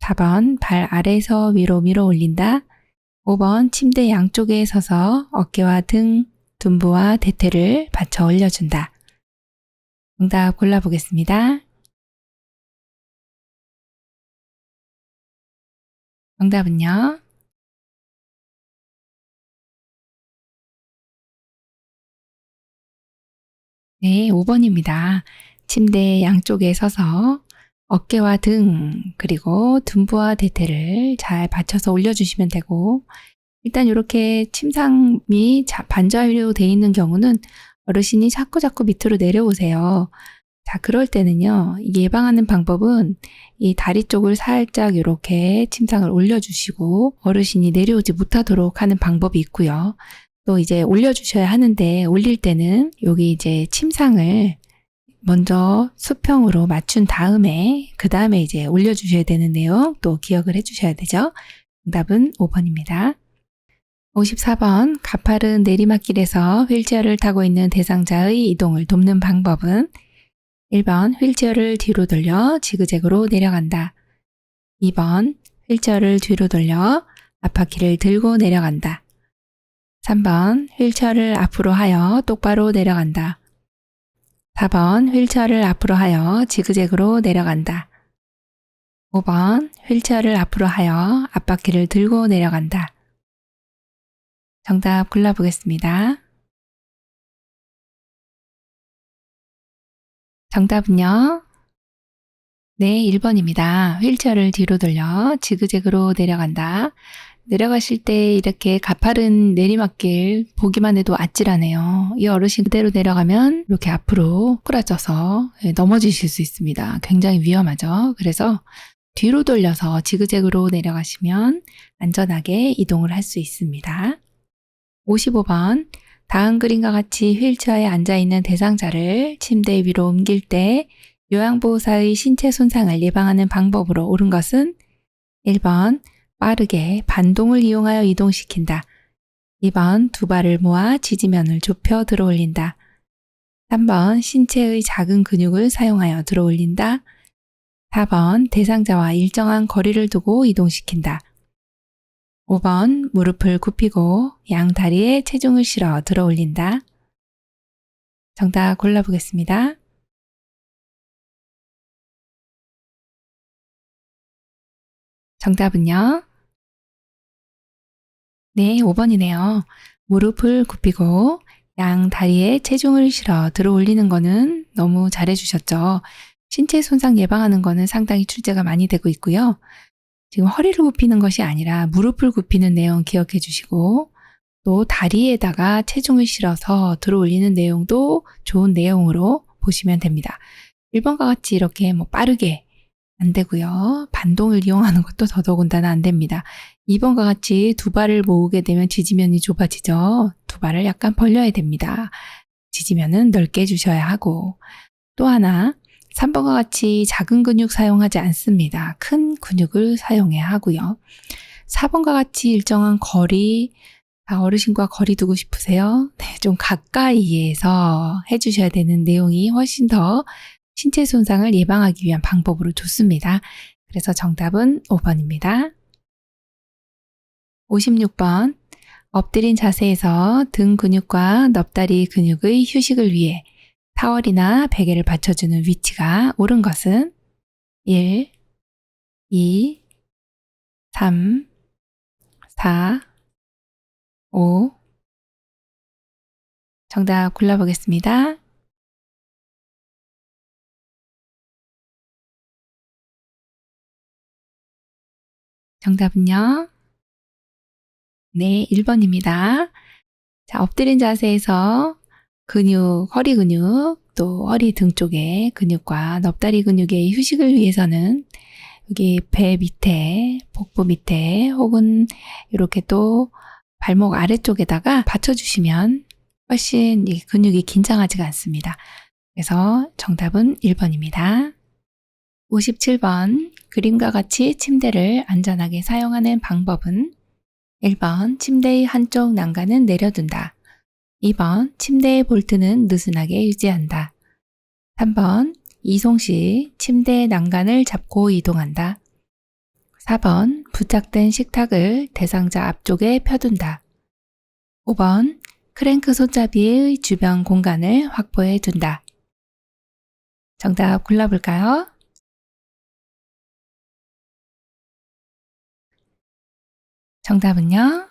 Speaker 1: 4번 발 아래에서 위로 밀어 올린다. 5번 침대 양쪽에 서서 어깨와 등, 둔부와 대퇴를 받쳐 올려준다. 정답 골라보겠습니다. 정답은요. 네, 5번입니다. 침대 양쪽에 서서 어깨와 등, 그리고 둔부와 대퇴를 잘 받쳐서 올려주시면 되고, 일단 이렇게 침상이 반자위로 되어 있는 경우는 어르신이 자꾸 밑으로 내려오세요. 자, 그럴 때는요, 예방하는 방법은 이 다리 쪽을 살짝 이렇게 침상을 올려주시고 어르신이 내려오지 못하도록 하는 방법이 있고요. 또 이제 올려주셔야 하는데 올릴 때는 여기 이제 침상을 먼저 수평으로 맞춘 다음에 그 다음에 이제 올려주셔야 되는 내용 또 기억을 해주셔야 되죠. 정답은 5번입니다. 54번 가파른 내리막길에서 휠체어를 타고 있는 대상자의 이동을 돕는 방법은 1번 휠체어를 뒤로 돌려 지그재그로 내려간다. 2번 휠체어를 뒤로 돌려 앞바퀴를 들고 내려간다. 3번 휠체어를 앞으로 하여 똑바로 내려간다. 4번 휠체어를 앞으로 하여 지그재그로 내려간다. 5번 휠체어를 앞으로 하여 앞바퀴를 들고 내려간다. 정답 골라보겠습니다. 정답은요. 네, 1번입니다. 휠체어를 뒤로 돌려 지그재그로 내려간다. 내려가실 때 이렇게 가파른 내리막길 보기만 해도 아찔하네요. 이 어르신 그대로 내려가면 이렇게 앞으로 꼬꾸라져서 넘어지실 수 있습니다. 굉장히 위험하죠. 그래서 뒤로 돌려서 지그재그로 내려가시면 안전하게 이동을 할 수 있습니다. 55번. 다음 그림과 같이 휠체어에 앉아있는 대상자를 침대 위로 옮길 때 요양보호사의 신체 손상을 예방하는 방법으로 옳은 것은 1번 빠르게 반동을 이용하여 이동시킨다. 2번 두 발을 모아 지지면을 좁혀 들어 올린다. 3번 신체의 작은 근육을 사용하여 들어 올린다. 4번 대상자와 일정한 거리를 두고 이동시킨다. 5번 무릎을 굽히고 양 다리에 체중을 실어 들어 올린다. 정답 골라보겠습니다. 정답은요. 네, 5번이네요. 무릎을 굽히고 양 다리에 체중을 실어 들어 올리는 거는 너무 잘해주셨죠. 신체 손상 예방하는 거는 상당히 출제가 많이 되고 있고요. 지금 허리를 굽히는 것이 아니라 무릎을 굽히는 내용 기억해 주시고 또 다리에다가 체중을 실어서 들어 올리는 내용도 좋은 내용으로 보시면 됩니다. 1번과 같이 이렇게 빠르게 안 되고요. 반동을 이용하는 것도 더더군다나 안 됩니다. 2번과 같이 두 발을 모으게 되면 지지면이 좁아지죠. 두 발을 약간 벌려야 됩니다. 지지면은 넓게 해주셔야 하고 또 하나 3번과 같이 작은 근육 사용하지 않습니다. 큰 근육을 사용해야 하고요. 4번과 같이 일정한 거리 어르신과 거리 두고 싶으세요? 네, 좀 가까이에서 해주셔야 되는 내용이 훨씬 더 신체 손상을 예방하기 위한 방법으로 좋습니다. 그래서 정답은 5번입니다. 56번. 엎드린 자세에서 등 근육과 넙다리 근육의 휴식을 위해 타월이나 베개를 받쳐주는 위치가 옳은 것은 1, 2, 3, 4, 5. 정답 골라보겠습니다. 정답은요? 네, 1번입니다. 자, 엎드린 자세에서 근육, 허리 근육, 또 허리 등 쪽의 근육과 넙다리 근육의 휴식을 위해서는 여기 배 밑에, 복부 밑에 혹은 이렇게 또 발목 아래쪽에다가 받쳐주시면 훨씬 이 근육이 긴장하지가 않습니다. 그래서 정답은 1번입니다. 57번 그림과 같이 침대를 안전하게 사용하는 방법은 1번 침대의 한쪽 난간은 내려둔다. 2번 침대의 볼트는 느슨하게 유지한다. 3번 이송 시 침대의 난간을 잡고 이동한다. 4번 부착된 식탁을 대상자 앞쪽에 펴둔다. 5번 크랭크 손잡이의 주변 공간을 확보해 둔다. 정답 골라볼까요? 정답은요?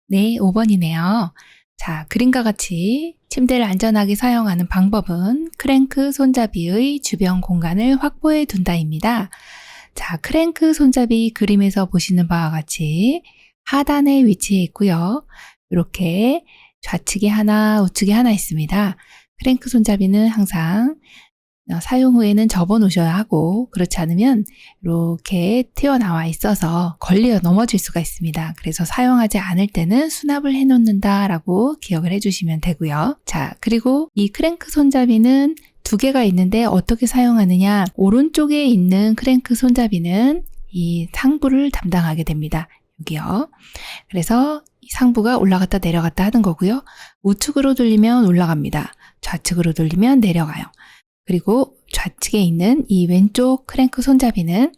Speaker 1: 네, 5번이네요. 자, 그림과 같이 침대를 안전하게 사용하는 방법은 크랭크 손잡이의 주변 공간을 확보해 둔다입니다. 자, 크랭크 손잡이 그림에서 보시는 바와 같이 하단에 위치해 있고요. 이렇게 좌측에 하나, 우측에 하나 있습니다. 크랭크 손잡이는 항상 사용 후에는 접어 놓으셔야 하고 그렇지 않으면 이렇게 튀어나와 있어서 걸려 넘어질 수가 있습니다. 그래서 사용하지 않을 때는 수납을 해 놓는다라고 기억을 해 주시면 되고요. 자, 그리고 이 크랭크 손잡이는 두 개가 있는데 어떻게 사용하느냐? 오른쪽에 있는 크랭크 손잡이는 이 상부를 담당하게 됩니다. 여기요. 그래서 이 상부가 올라갔다 내려갔다 하는 거고요. 우측으로 돌리면 올라갑니다. 좌측으로 돌리면 내려가요. 그리고 좌측에 있는 이 왼쪽 크랭크 손잡이는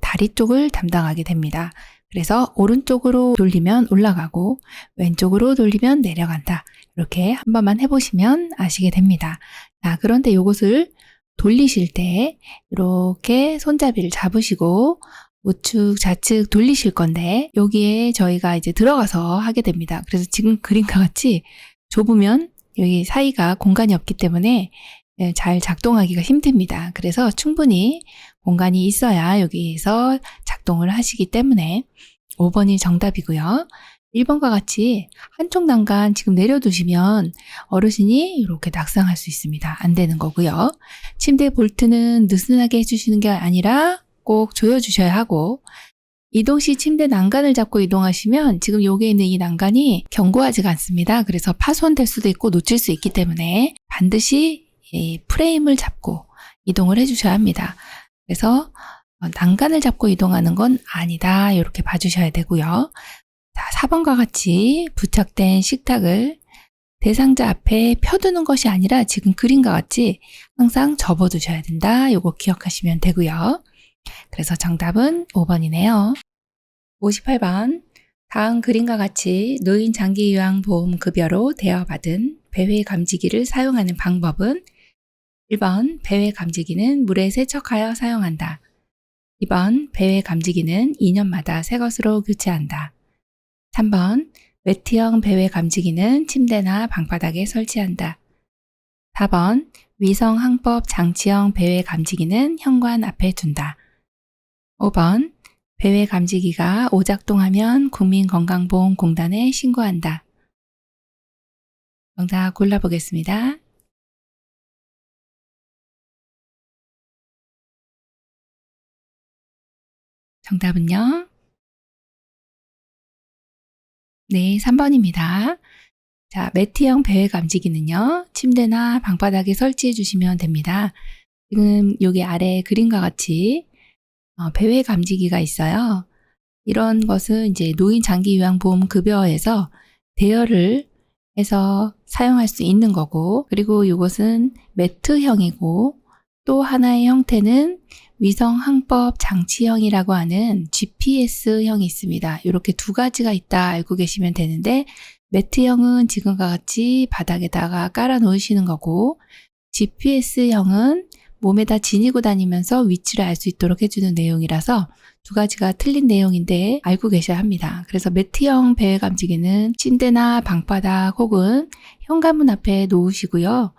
Speaker 1: 다리 쪽을 담당하게 됩니다. 그래서 오른쪽으로 돌리면 올라가고 왼쪽으로 돌리면 내려간다. 이렇게 한 번만 해보시면 아시게 됩니다. 자, 그런데 이것을 돌리실 때 이렇게 손잡이를 잡으시고 우측, 좌측 돌리실 건데 여기에 저희가 이제 들어가서 하게 됩니다. 그래서 지금 그림과 같이 좁으면 여기 사이가 공간이 없기 때문에 잘 작동하기가 힘듭니다. 그래서 충분히 공간이 있어야 여기에서 작동을 하시기 때문에 5번이 정답이고요. 1번과 같이 한쪽 난간 지금 내려두시면 어르신이 이렇게 낙상할 수 있습니다. 안 되는 거고요. 침대 볼트는 느슨하게 해주시는 게 아니라 꼭 조여주셔야 하고 이동 시 침대 난간을 잡고 이동하시면 지금 여기에 있는 이 난간이 견고하지가 않습니다. 그래서 파손될 수도 있고 놓칠 수 있기 때문에 반드시 이 프레임을 잡고 이동을 해주셔야 합니다. 그래서 난간을 잡고 이동하는 건 아니다. 이렇게 봐주셔야 되고요. 자, 4번과 같이 부착된 식탁을 대상자 앞에 펴두는 것이 아니라 지금 그림과 같이 항상 접어두셔야 된다. 이거 기억하시면 되고요. 그래서 정답은 5번이네요. 58번 다음 그림과 같이 노인 장기요양보험급여로 대여받은 배회 감지기를 사용하는 방법은 1번 배회 감지기는 물에 세척하여 사용한다. 2번 배회 감지기는 2년마다 새 것으로 교체한다. 3번 매트형 배회 감지기는 침대나 방바닥에 설치한다. 4번 위성 항법 장치형 배회 감지기는 현관 앞에 둔다. 5번 배회 감지기가 오작동하면 국민건강보험공단에 신고한다. 정답 골라보겠습니다. 정답은요? 네, 3번입니다. 자, 매트형 배회 감지기는요, 침대나 방바닥에 설치해 주시면 됩니다. 지금 여기 아래 그림과 같이 배회 감지기가 있어요. 이런 것은 이제 노인 장기 요양보험 급여에서 대여를 해서 사용할 수 있는 거고, 그리고 이것은 매트형이고, 또 하나의 형태는 위성 항법 장치형이라고 하는 GPS형이 있습니다. 이렇게 두 가지가 있다 알고 계시면 되는데, 매트형은 지금과 같이 바닥에다가 깔아 놓으시는 거고, GPS형은 몸에다 지니고 다니면서 위치를 알 수 있도록 해주는 내용이라서 두 가지가 틀린 내용인데 알고 계셔야 합니다. 그래서 매트형 배회 감지기는 침대나 방바닥 혹은 현관문 앞에 놓으시고요.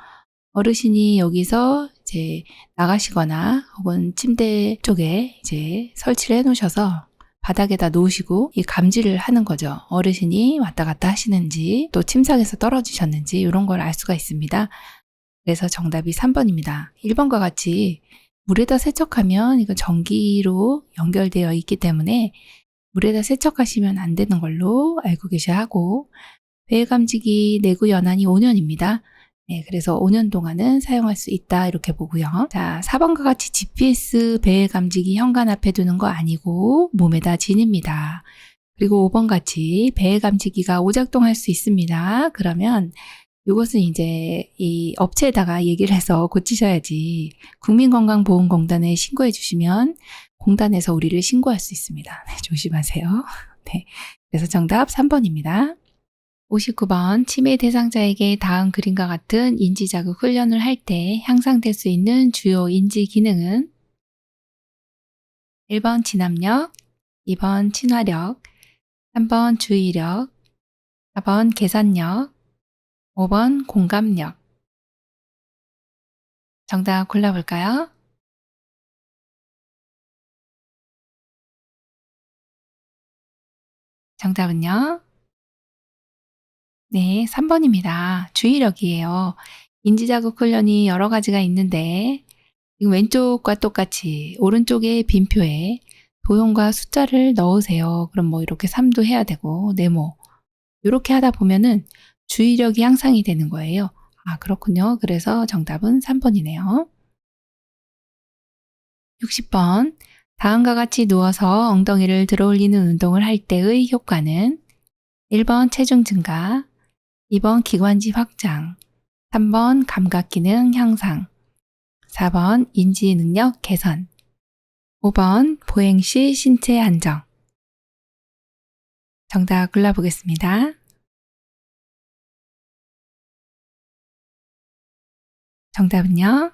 Speaker 1: 어르신이 여기서 이제 나가시거나 혹은 침대 쪽에 이제 설치를 해 놓으셔서 바닥에다 놓으시고 이 감지를 하는 거죠. 어르신이 왔다 갔다 하시는지 또 침상에서 떨어지셨는지 이런 걸 알 수가 있습니다. 그래서 정답이 3번입니다. 1번과 같이 물에다 세척하면 이거 전기로 연결되어 있기 때문에 물에다 세척하시면 안 되는 걸로 알고 계셔야 하고, 배회 감지기 내구 연한이 5년입니다. 네, 그래서 5년 동안은 사용할 수 있다 이렇게 보고요. 자, 4번과 같이 GPS 배회 감지기 현관 앞에 두는 거 아니고 몸에다 지닙니다. 그리고 5번 같이 배회 감지기가 오작동할 수 있습니다. 그러면 이것은 이제 이 업체에다가 얘기를 해서 고치셔야지, 국민건강보험공단에 신고해 주시면 공단에서 우리를 신고할 수 있습니다. 네, 조심하세요. 네, 그래서 정답 3번입니다. 59번 치매 대상자에게 다음 그림과 같은 인지자극 훈련을 할 때 향상될 수 있는 주요 인지 기능은 1번 진압력, 2번 친화력, 3번 주의력, 4번 계산력, 5번 공감력. 정답 골라볼까요? 정답은요? 네, 3번입니다. 주의력이에요. 인지자극 훈련이 여러 가지가 있는데 지금 왼쪽과 똑같이 오른쪽에 빈표에 도형과 숫자를 넣으세요. 그럼 뭐 이렇게 3도 해야 되고 네모 이렇게 하다 보면은 주의력이 향상이 되는 거예요. 아, 그렇군요. 그래서 정답은 3번이네요. 60번 다음과 같이 누워서 엉덩이를 들어 올리는 운동을 할 때의 효과는 1번 체중 증가, 2번 기관지 확장, 3번 감각 기능 향상, 4번 인지 능력 개선, 5번 보행 시 신체 안정. 정답 골라보겠습니다. 정답은요?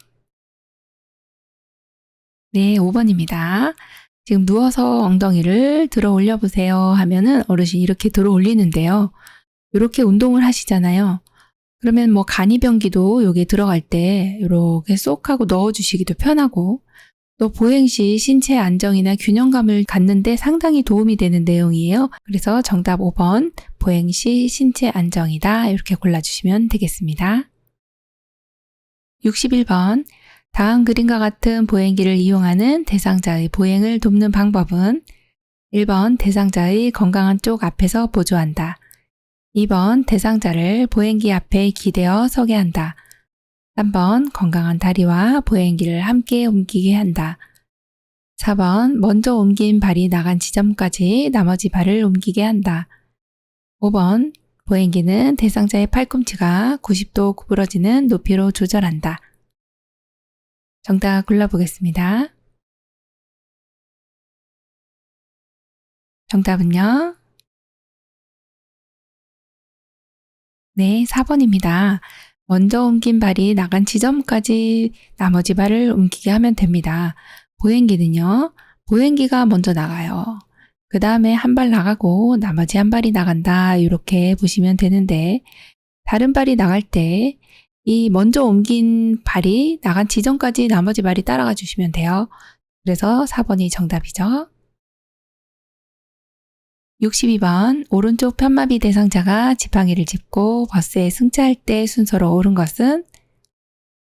Speaker 1: 네, 5번입니다. 지금 누워서 엉덩이를 들어 올려보세요 하면은 어르신이 이렇게 들어 올리는데요. 이렇게 운동을 하시잖아요. 그러면 뭐 간이변기도 여기에 들어갈 때 이렇게 쏙 하고 넣어주시기도 편하고, 또 보행 시 신체 안정이나 균형감을 갖는데 상당히 도움이 되는 내용이에요. 그래서 정답 5번 보행 시 신체 안정이다 이렇게 골라주시면 되겠습니다. 61번 다음 그림과 같은 보행기를 이용하는 대상자의 보행을 돕는 방법은 1번 대상자의 건강한 쪽 앞에서 보조한다. 2번 대상자를 보행기 앞에 기대어 서게 한다. 3번 건강한 다리와 보행기를 함께 옮기게 한다. 4번 먼저 옮긴 발이 나간 지점까지 나머지 발을 옮기게 한다. 5번 보행기는 대상자의 팔꿈치가 90도 구부러지는 높이로 조절한다. 정답 골라보겠습니다. 정답은요? 네, 4번입니다. 먼저 옮긴 발이 나간 지점까지 나머지 발을 옮기게 하면 됩니다. 보행기는요, 보행기가 먼저 나가요. 그 다음에 한 발 나가고 나머지 한 발이 나간다 이렇게 보시면 되는데, 다른 발이 나갈 때 이 먼저 옮긴 발이 나간 지점까지 나머지 발이 따라가 주시면 돼요. 그래서 4번이 정답이죠. 62번 오른쪽 편마비 대상자가 지팡이를 짚고 버스에 승차할 때 순서로 옳은 것은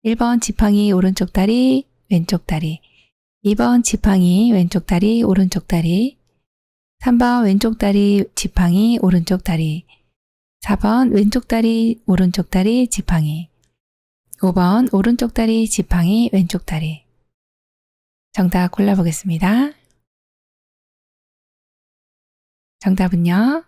Speaker 1: 1번 지팡이 오른쪽 다리 왼쪽 다리, 2번 지팡이 왼쪽 다리 오른쪽 다리, 3번 왼쪽 다리 지팡이 오른쪽 다리, 4번 왼쪽 다리 오른쪽 다리 지팡이, 5번 오른쪽 다리 지팡이 왼쪽 다리. 정답 골라보겠습니다. 정답은요?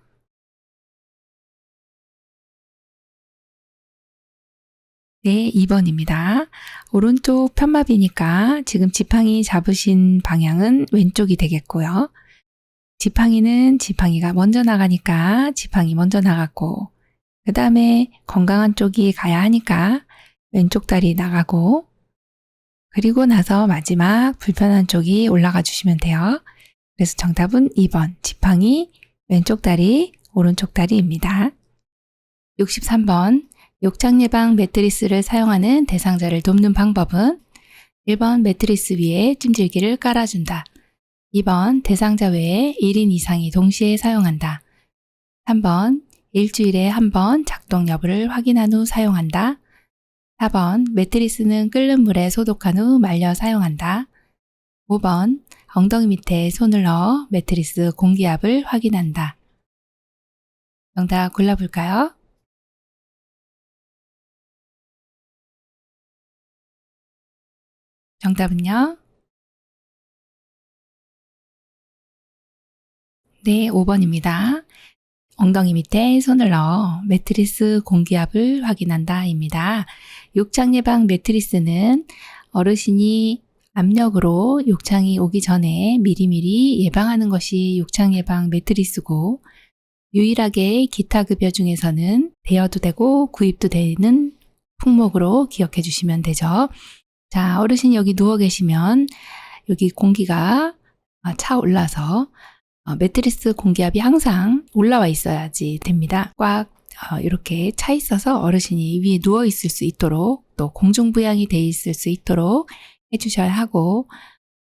Speaker 1: 네, 2번입니다. 오른쪽 편마비니까 지금 지팡이 잡으신 방향은 왼쪽이 되겠고요. 지팡이가 먼저 나가니까 지팡이 먼저 나갔고, 그 다음에 건강한 쪽이 가야 하니까 왼쪽 다리 나가고, 그리고 나서 마지막 불편한 쪽이 올라가 주시면 돼요. 그래서 정답은 2번 지팡이 왼쪽 다리 오른쪽 다리입니다. 63번 욕창 예방 매트리스를 사용하는 대상자를 돕는 방법은 1번 매트리스 위에 찜질기를 깔아준다. 2번 대상자 외에 1인 이상이 동시에 사용한다. 3번 일주일에 한 번 작동 여부를 확인한 후 사용한다. 4번 매트리스는 끓는 물에 소독한 후 말려 사용한다. 5번 엉덩이 밑에 손을 넣어 매트리스 공기압을 확인한다. 정답 골라볼까요? 정답은요? 네, 5번입니다. 엉덩이 밑에 손을 넣어 매트리스 공기압을 확인한다 입니다. 욕창 예방 매트리스는 어르신이 압력으로 욕창이 오기 전에 미리미리 예방하는 것이 욕창 예방 매트리스고, 유일하게 기타 급여 중에서는 대여도 되고 구입도 되는 품목으로 기억해 주시면 되죠. 자, 어르신이 여기 누워 계시면 여기 공기가 차올라서 매트리스 공기압이 항상 올라와 있어야지 됩니다. 꽉 이렇게 차 있어서 어르신이 위에 누워 있을 수 있도록, 또 공중부양이 돼 있을 수 있도록 해주셔야 하고,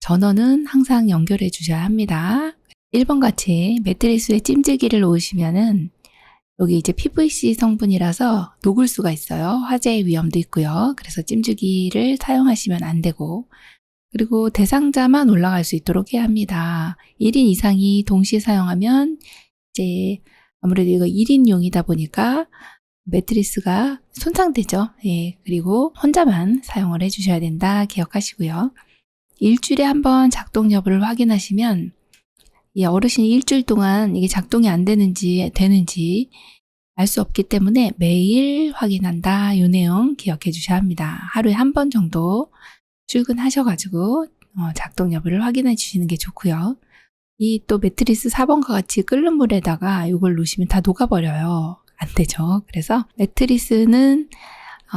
Speaker 1: 전원은 항상 연결해 주셔야 합니다. 1번 같이 매트리스에 찜질기를 놓으시면은 여기 이제 PVC 성분이라서 녹을 수가 있어요. 화재의 위험도 있고요. 그래서 찜질기를 사용하시면 안 되고, 그리고 대상자만 올라갈 수 있도록 해야 합니다. 1인 이상이 동시에 사용하면 이제 아무래도 이거 1인용이다 보니까 매트리스가 손상되죠. 예, 그리고 혼자만 사용을 해주셔야 된다 기억하시고요. 일주일에 한 번 작동 여부를 확인하시면 이 어르신이 일주일 동안 이게 작동이 안 되는지 되는지 알 수 없기 때문에 매일 확인한다. 이 내용 기억해 주셔야 합니다. 하루에 한 번 정도 출근하셔가지고 작동 여부를 확인해 주시는 게 좋고요. 이 또 매트리스 4번과 같이 끓는 물에다가 이걸 놓으시면 다 녹아버려요. 안 되죠. 그래서 매트리스는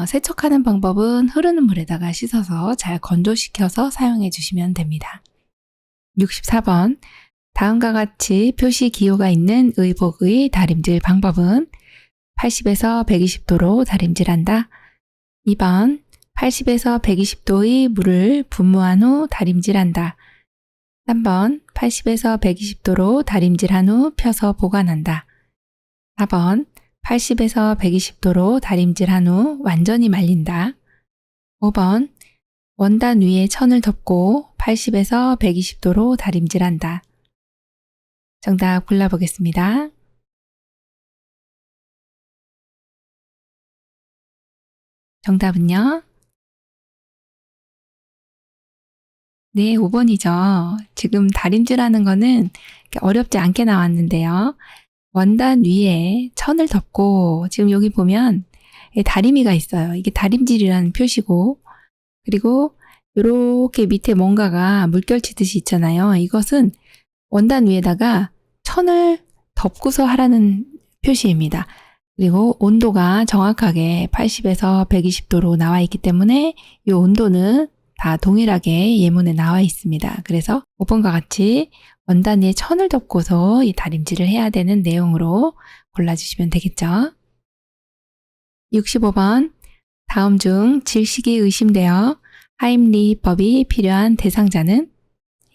Speaker 1: 세척하는 방법은 흐르는 물에다가 씻어서 잘 건조시켜서 사용해 주시면 됩니다. 64번 다음과 같이 표시 기호가 있는 의복의 다림질 방법은 80에서 120도로 다림질한다. 2번 80에서 120도의 물을 분무한 후 다림질한다. 3번 80에서 120도로 다림질한 후 펴서 보관한다. 4번 80에서 120도로 다림질한 후 완전히 말린다. 5번 원단 위에 천을 덮고 80에서 120도로 다림질한다. 정답 골라보겠습니다. 정답은요? 네, 5번이죠. 지금 다림질하는 거는 어렵지 않게 나왔는데요. 원단 위에 천을 덮고, 지금 여기 보면 다리미가 있어요. 이게 다림질이라는 표시고, 그리고 이렇게 밑에 뭔가가 물결치듯이 있잖아요. 이것은 원단 위에다가 천을 덮고서 하라는 표시입니다. 그리고 온도가 정확하게 80에서 120도로 나와 있기 때문에 이 온도는 다 동일하게 예문에 나와 있습니다. 그래서 5번과 같이 원단 위에 천을 덮고서 이 다림질을 해야 되는 내용으로 골라주시면 되겠죠. 65번 다음 중 질식이 의심되어 하임리히법이 필요한 대상자는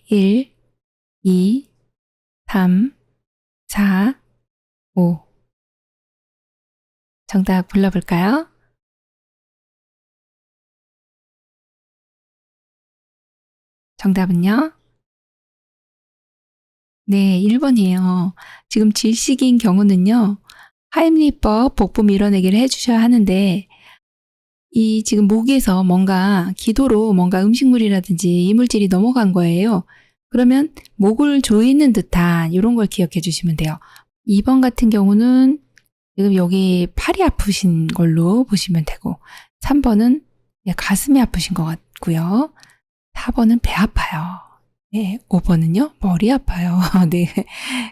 Speaker 1: 1, 2, 3, 4, 5. 정답 불러볼까요? 정답은요? 네, 1번이에요. 지금 질식인 경우는요, 하임리법 복부 밀어내기를 해주셔야 하는데, 이 지금 목에서 뭔가 기도로 뭔가 음식물이라든지 이물질이 넘어간 거예요. 그러면 목을 조이는 듯한 이런 걸 기억해 주시면 돼요. 2번 같은 경우는 지금 여기 팔이 아프신 걸로 보시면 되고, 3번은 가슴이 아프신 것 같고요. 4번은 배 아파요. 네, 5번은요, 머리 아파요. 네.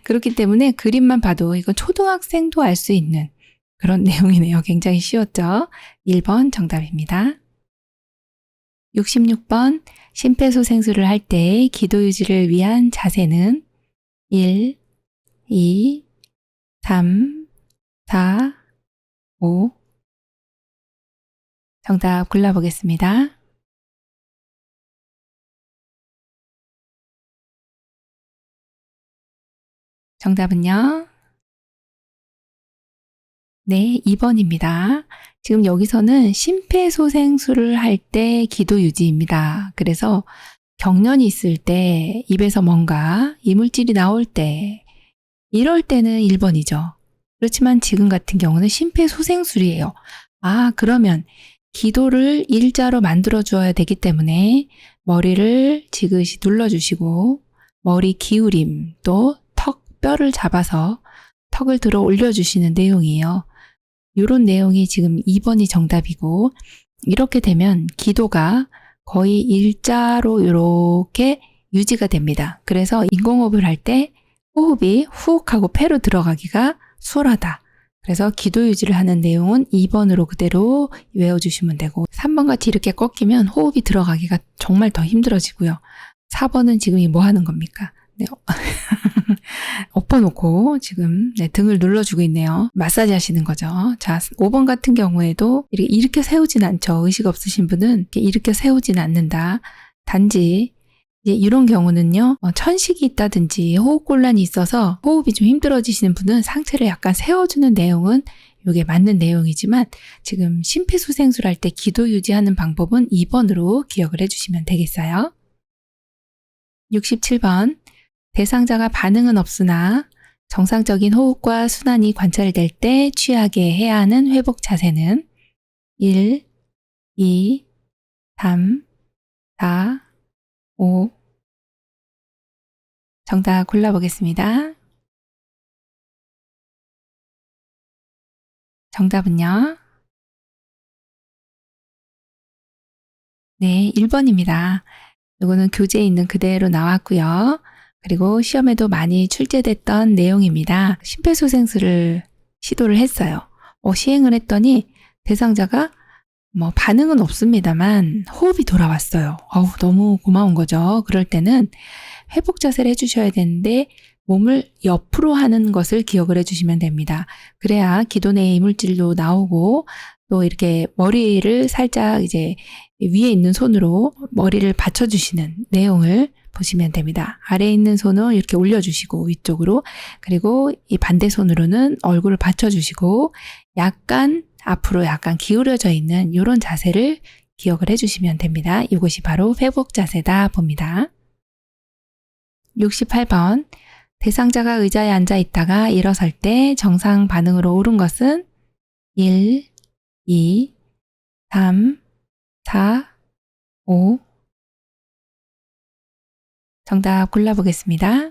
Speaker 1: 그렇기 때문에 그림만 봐도 이건 초등학생도 알 수 있는 그런 내용이네요. 굉장히 쉬웠죠? 1번 정답입니다. 66번 심폐소생술을 할 때 기도 유지를 위한 자세는 1, 2, 3, 4, 5. 정답 골라보겠습니다. 정답은요? 네, 2번입니다. 지금 여기서는 심폐소생술을 할 때 기도 유지입니다. 그래서 경련이 있을 때 입에서 뭔가 이물질이 나올 때 이럴 때는 1번이죠. 그렇지만 지금 같은 경우는 심폐소생술이에요. 아, 그러면 기도를 일자로 만들어 주어야 되기 때문에 머리를 지그시 눌러주시고 머리 기울임 또 턱 뼈를 잡아서 턱을 들어 올려주시는 내용이에요. 이런 내용이 지금 2번이 정답이고 이렇게 되면 기도가 거의 일자로 이렇게 유지가 됩니다. 그래서 인공호흡을 할 때 호흡이 훅 하고 폐로 들어가기가 수월하다. 그래서 기도 유지를 하는 내용은 2번으로 그대로 외워주시면 되고 3번 같이 이렇게 꺾이면 호흡이 들어가기가 정말 더 힘들어지고요. 4번은 지금 뭐 하는 겁니까? 네. 엎어놓고 지금 등을 눌러주고 있네요. 마사지 하시는 거죠. 자, 5번 같은 경우에도 이렇게 세우진 않죠. 의식 없으신 분은 이렇게 세우진 않는다. 단지 이런 경우는요, 천식이 있다든지 호흡곤란이 있어서 호흡이 좀 힘들어지시는 분은 상체를 약간 세워주는 내용은 이게 맞는 내용이지만 지금 심폐소생술 할 때 기도 유지하는 방법은 2번으로 기억을 해주시면 되겠어요. 67번. 대상자가 반응은 없으나 정상적인 호흡과 순환이 관찰될 때 취하게 해야 하는 회복 자세는 1, 2, 3, 4, 5. 정답 골라보겠습니다. 정답은요? 네, 1번입니다. 이거는 교재에 있는 그대로 나왔고요. 그리고 시험에도 많이 출제됐던 내용입니다. 심폐소생술을 시도를 했어요. 시행을 했더니 대상자가 반응은 없습니다만 호흡이 돌아왔어요. 너무 고마운 거죠. 그럴 때는 회복 자세를 해주셔야 되는데 몸을 옆으로 하는 것을 기억을 해주시면 됩니다. 그래야 기도 내에 이물질도 나오고 또 이렇게 머리를 살짝 이제 위에 있는 손으로 머리를 받쳐주시는 내용을 보시면 됩니다. 아래에 있는 손을 이렇게 올려주시고 위쪽으로 그리고 이 반대 손으로는 얼굴을 받쳐주시고 약간 앞으로 약간 기울여져 있는 이런 자세를 기억을 해주시면 됩니다. 이것이 바로 회복 자세다 봅니다. 68번. 대상자가 의자에 앉아 있다가 일어설 때 정상 반응으로 옳은 것은 1, 2, 3, 4, 5. 정답 골라보겠습니다.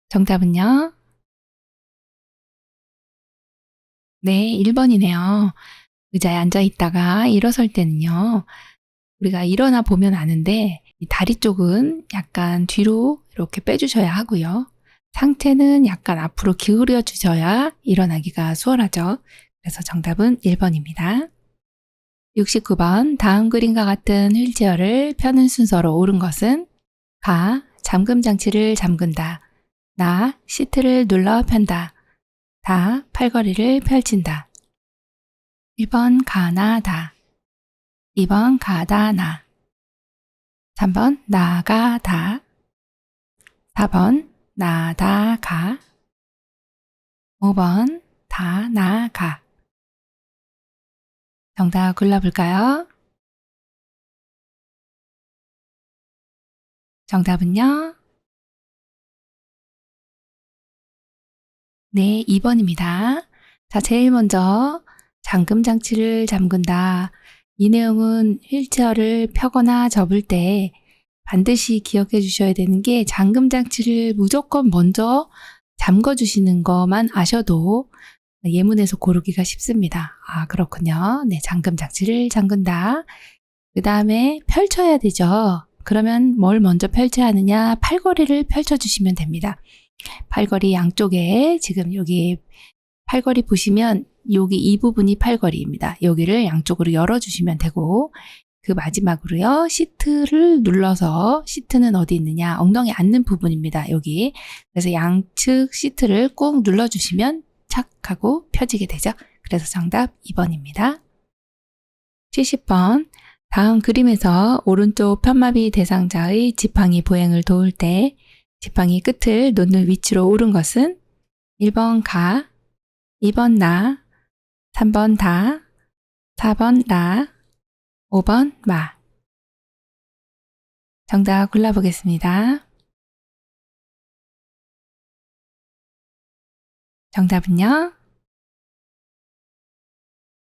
Speaker 1: 정답은요? 네, 1번이네요. 의자에 앉아 있다가 일어설 때는요. 우리가 일어나 보면 아는데 이 다리 쪽은 약간 뒤로 이렇게 빼주셔야 하고요. 상체는 약간 앞으로 기울여 주셔야 일어나기가 수월하죠. 그래서 정답은 1번입니다. 69번. 다음 그림과 같은 휠체어를 펴는 순서로 옳은 것은 가. 잠금 장치를 잠근다. 나. 시트를 눌러 편다. 다. 팔걸이를 펼친다. 1번 가나 다. 2번 가다 나. 3번 나가 다. 4번 나다 가. 5번 다 나가. 정답 골라볼까요? 정답은요? 네, 2번입니다. 자, 제일 먼저 잠금 장치를 잠근다. 이 내용은 휠체어를 펴거나 접을 때 반드시 기억해 주셔야 되는 게 잠금 장치를 무조건 먼저 잠궈 주시는 것만 아셔도 예문에서 고르기가 쉽습니다. 아, 그렇군요. 네, 잠금 장치를 잠근다. 그 다음에 펼쳐야 되죠. 그러면 뭘 먼저 펼쳐야 하느냐? 팔걸이를 펼쳐주시면 됩니다. 팔걸이 양쪽에 지금 여기 팔걸이 보시면 여기 이 부분이 팔걸이입니다. 여기를 양쪽으로 열어주시면 되고 그 마지막으로요. 시트를 눌러서 시트는 어디 있느냐? 엉덩이 앉는 부분입니다. 여기. 그래서 양측 시트를 꾹 눌러주시면 착 하고 펴지게 되죠. 그래서 정답 2번입니다. 70번. 다음 그림에서 오른쪽 편마비 대상자의 지팡이 보행을 도울 때 지팡이 끝을 놓는 위치로 옳은 것은 1번 가, 2번 나, 3번 다, 4번 라, 5번 마. 정답 골라보겠습니다. 정답은요?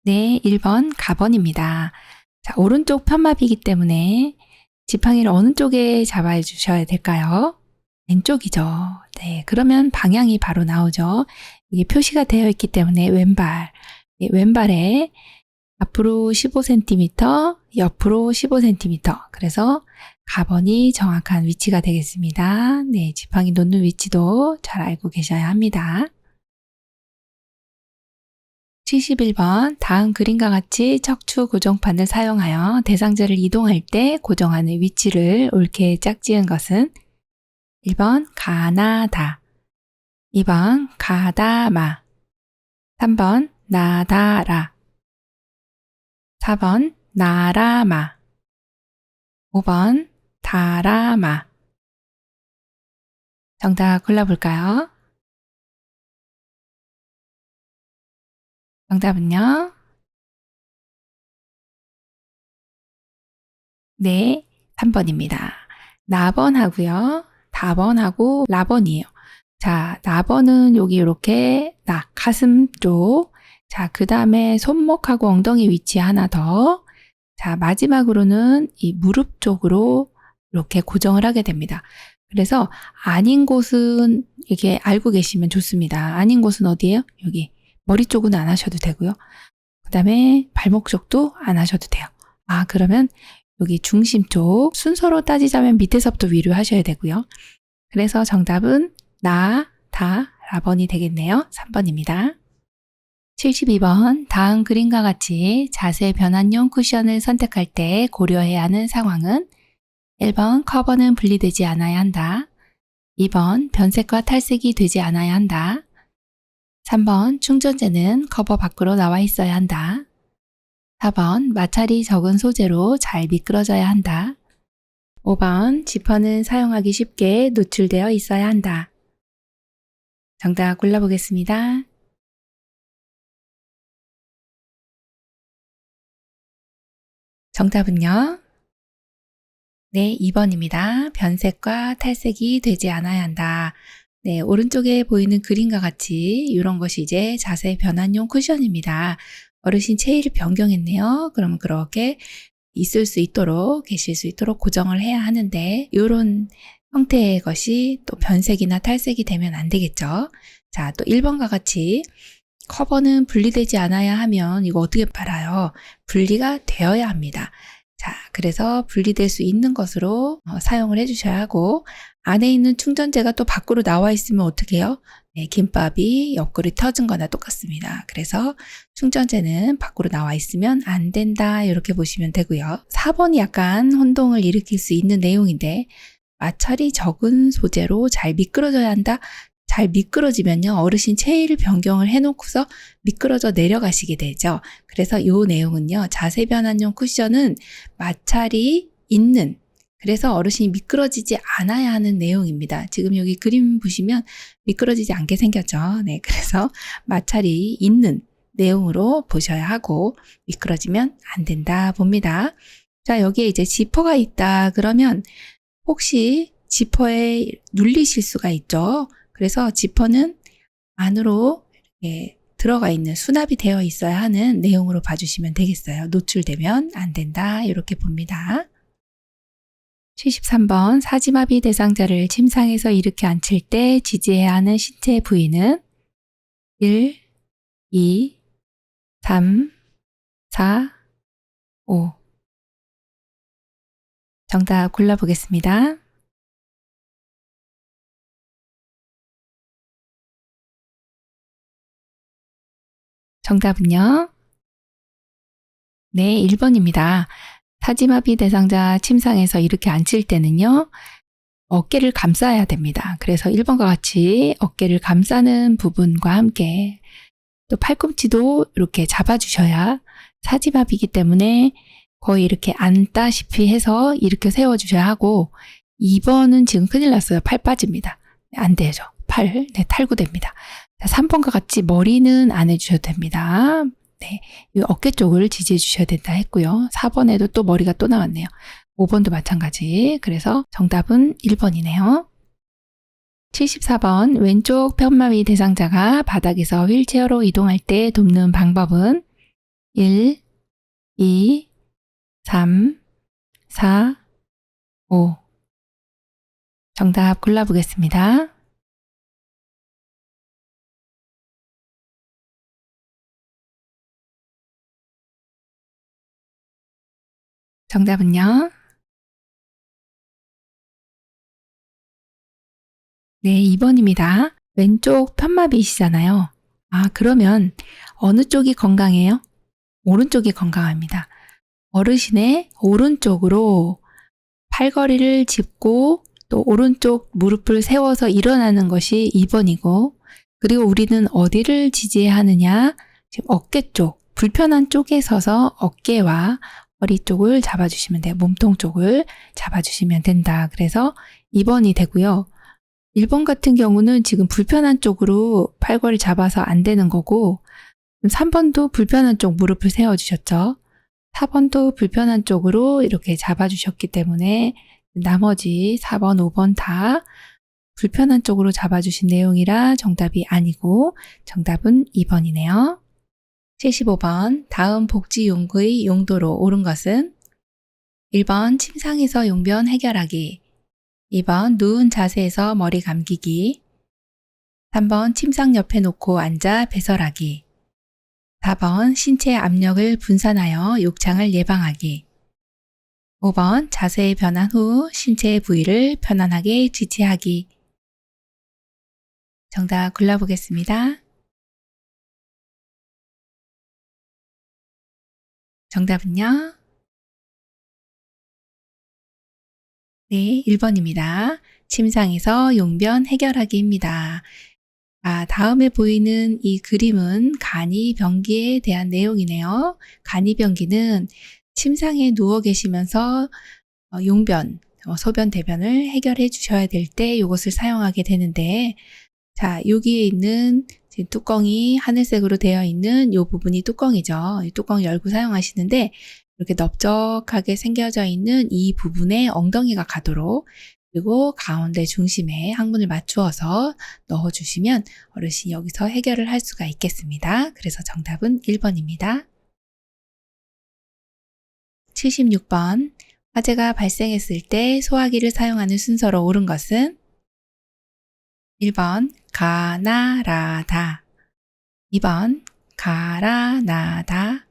Speaker 1: 네, 1번 가번입니다. 자, 오른쪽 편마비이기 때문에 지팡이를 어느 쪽에 잡아 주셔야 될까요? 왼쪽이죠. 네, 그러면 방향이 바로 나오죠. 여기 표시가 되어 있기 때문에 왼발, 네, 왼발에 앞으로 15cm, 옆으로 15cm. 그래서 가번이 정확한 위치가 되겠습니다. 네, 지팡이 놓는 위치도 잘 알고 계셔야 합니다. 71번 다음 그림과 같이 척추 고정판을 사용하여 대상자를 이동할 때 고정하는 위치를 옳게 짝지은 것은 1번 가나다, 2번 가다마, 3번 나다라, 4번 나라마, 5번 다라마. 정답 골라볼까요? 정답은요? 네, 3번입니다. 나번하고요. 다번하고 라번이에요. 자, 나번은 여기 이렇게 가슴 쪽. 자, 그 다음에 손목하고 엉덩이 위치 하나 더. 자, 마지막으로는 이 무릎 쪽으로 이렇게 고정을 하게 됩니다. 그래서 아닌 곳은 이게 알고 계시면 좋습니다. 아닌 곳은 어디예요? 여기 머리 쪽은 안 하셔도 되고요. 그 다음에 발목 쪽도 안 하셔도 돼요. 아, 그러면 여기 중심 쪽 순서로 따지자면 밑에서부터 위로 하셔야 되고요. 그래서 정답은 나, 다, 라번이 되겠네요. 3번입니다. 72번 다음 그림과 같이 자세 변환용 쿠션을 선택할 때 고려해야 하는 상황은 1번 커버는 분리되지 않아야 한다. 2번 변색과 탈색이 되지 않아야 한다. 3번 충전재는 커버 밖으로 나와 있어야 한다. 4번 마찰이 적은 소재로 잘 미끄러져야 한다. 5번 지퍼는 사용하기 쉽게 노출되어 있어야 한다. 정답 골라보겠습니다. 정답은요? 네, 2번입니다. 변색과 탈색이 되지 않아야 한다. 네, 오른쪽에 보이는 그림과 같이 이런 것이 이제 자세 변환용 쿠션입니다. 어르신 체위를 변경했네요. 그러면 그렇게 있을 수 있도록, 계실 수 있도록 고정을 해야 하는데 이런 형태의 것이 또 변색이나 탈색이 되면 안 되겠죠. 자, 또 1번과 같이 커버는 분리되지 않아야 하면 이거 어떻게 팔아요? 분리가 되어야 합니다. 자, 그래서 분리될 수 있는 것으로 사용을 해주셔야 하고 안에 있는 충전재가 또 밖으로 나와 있으면 어떻게 해요? 네, 김밥이 옆구리 터진 거나 똑같습니다. 그래서 충전재는 밖으로 나와 있으면 안 된다 이렇게 보시면 되고요. 4번이 약간 혼동을 일으킬 수 있는 내용인데 마찰이 적은 소재로 잘 미끄러져야 한다. 잘 미끄러지면요. 어르신 체위를 변경을 해놓고서 미끄러져 내려가시게 되죠. 그래서 이 내용은요. 자세 변환용 쿠션은 마찰이 있는 그래서 어르신이 미끄러지지 않아야 하는 내용입니다. 지금 여기 그림 보시면 미끄러지지 않게 생겼죠. 네, 그래서 마찰이 있는 내용으로 보셔야 하고 미끄러지면 안 된다 봅니다. 자, 여기에 이제 지퍼가 있다 그러면 혹시 지퍼에 눌리실 수가 있죠. 그래서 지퍼는 안으로 이렇게 들어가 있는 수납이 되어 있어야 하는 내용으로 봐주시면 되겠어요. 노출되면 안 된다 이렇게 봅니다. 73번 사지마비 대상자를 침상에서 일으켜 앉힐 때 지지해야 하는 신체 부위는 1, 2, 3, 4, 5. 정답 골라보겠습니다. 정답은요? 네, 1번입니다. 사지마비 대상자 침상에서 이렇게 앉힐 때는요. 어깨를 감싸야 됩니다. 그래서 1번과 같이 어깨를 감싸는 부분과 함께 또 팔꿈치도 이렇게 잡아주셔야 사지마비이기 때문에 거의 이렇게 앉다시피 해서 일으켜 세워주셔야 하고 2번은 지금 큰일 났어요. 팔 빠집니다. 안 되죠. 팔 탈구됩니다. 자, 3번과 같이 머리는 안 해주셔도 됩니다. 네, 이 어깨 쪽을 지지해 주셔야 된다 했고요. 4번에도 또 머리가 또 나왔네요. 5번도 마찬가지. 그래서 정답은 1번이네요. 74번 왼쪽 편마비 대상자가 바닥에서 휠체어로 이동할 때 돕는 방법은 1, 2, 3, 4, 5. 정답 골라보겠습니다. 정답은요? 네, 2번입니다. 왼쪽 편마비시잖아요. 아, 그러면 어느 쪽이 건강해요? 오른쪽이 건강합니다. 어르신의 오른쪽으로 팔걸이를 짚고 또 오른쪽 무릎을 세워서 일어나는 것이 2번이고, 그리고 우리는 어디를 지지해야 하느냐? 지금 어깨 쪽, 불편한 쪽에 서서 어깨와 허리 쪽을 잡아주시면 돼요. 몸통 쪽을 잡아주시면 된다. 그래서 2번이 되고요. 1번 같은 경우는 지금 불편한 쪽으로 팔걸이 잡아서 안 되는 거고, 3번도 불편한 쪽 무릎을 세워주셨죠. 4번도 불편한 쪽으로 이렇게 잡아주셨기 때문에 나머지 4번, 5번 다 불편한 쪽으로 잡아주신 내용이라 정답이 아니고 정답은 2번이네요. 75번 다음 복지용구의 용도로 옳은 것은 1번 침상에서 용변 해결하기, 2번 누운 자세에서 머리 감기기, 3번 침상 옆에 놓고 앉아 배설하기, 4번 신체 압력을 분산하여 욕창을 예방하기, 5번 자세의 변환 후 신체 부위를 편안하게 지지하기. 정답 골라보겠습니다. 정답은요? 네, 1번입니다. 침상에서 용변 해결하기입니다. 다음에 보이는 이 그림은 간이변기에 대한 내용이네요. 간이변기는 침상에 누워 계시면서 용변, 소변, 대변을 해결해 주셔야 될 때 이것을 사용하게 되는데, 자, 여기에 있는 뚜껑이 하늘색으로 되어 있는 이 부분이 뚜껑이죠. 이 뚜껑 열고 사용하시는데 이렇게 넓적하게 생겨져 있는 이 부분에 엉덩이가 가도록, 그리고 가운데 중심에 항문을 맞추어서 넣어주시면 어르신이 여기서 해결을 할 수가 있겠습니다. 그래서 정답은 1번입니다. 76번 화재가 발생했을 때 소화기를 사용하는 순서로 옳은 것은 1번 가나라다, 2번 가라나다,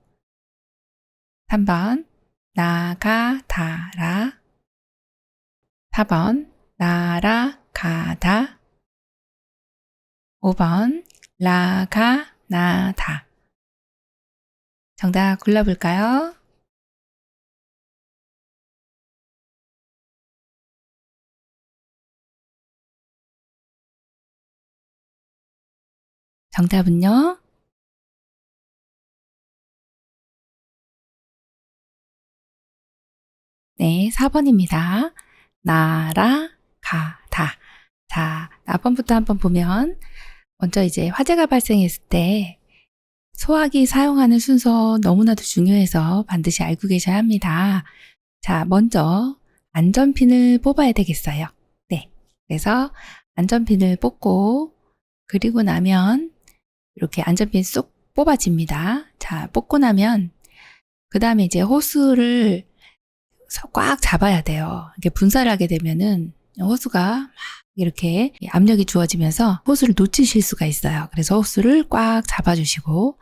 Speaker 1: 3번 나가다라, 4번 날아가다, 5번 라가나다. 정답 골라볼까요? 정답은요? 네, 4번입니다. 날아가다. 자, 4번부터 한번 보면 먼저 이제 화재가 발생했을 때 소화기 사용하는 순서 너무나도 중요해서 반드시 알고 계셔야 합니다. 자, 먼저 안전핀을 뽑아야 되겠어요. 네, 그래서 안전핀을 뽑고, 그리고 나면 이렇게 안전핀 쏙 뽑아집니다. 자, 뽑고 나면 그 다음에 이제 호스를 꽉 잡아야 돼요. 이게 분사를 하게 되면은 호스가 막 이렇게 압력이 주어지면서 호스를 놓치실 수가 있어요. 그래서 호스를 꽉 잡아주시고,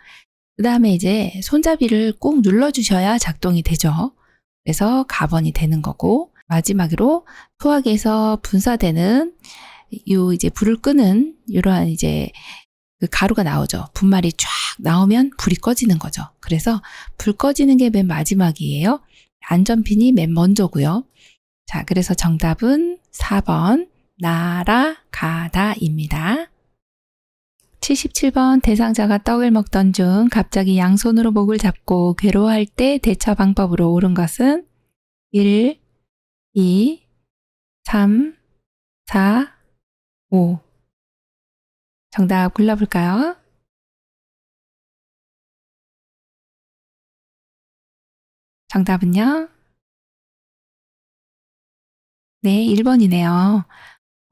Speaker 1: 그 다음에 이제 손잡이를 꼭 눌러주셔야 작동이 되죠. 그래서 가번이 되는 거고, 마지막으로 소화기에서 분사되는 요 이제 불을 끄는 이러한 이제 그 가루가 나오죠. 분말이 쫙 나오면 불이 꺼지는 거죠. 그래서 불 꺼지는 게 맨 마지막이에요. 안전핀이 맨 먼저고요. 자, 그래서 정답은 4번 날아가다입니다. 77번 대상자가 떡을 먹던 중 갑자기 양손으로 목을 잡고 괴로워할 때 대처 방법으로 옳은 것은 1, 2, 3, 4, 5. 정답 골라볼까요? 정답은요? 네, 1번이네요.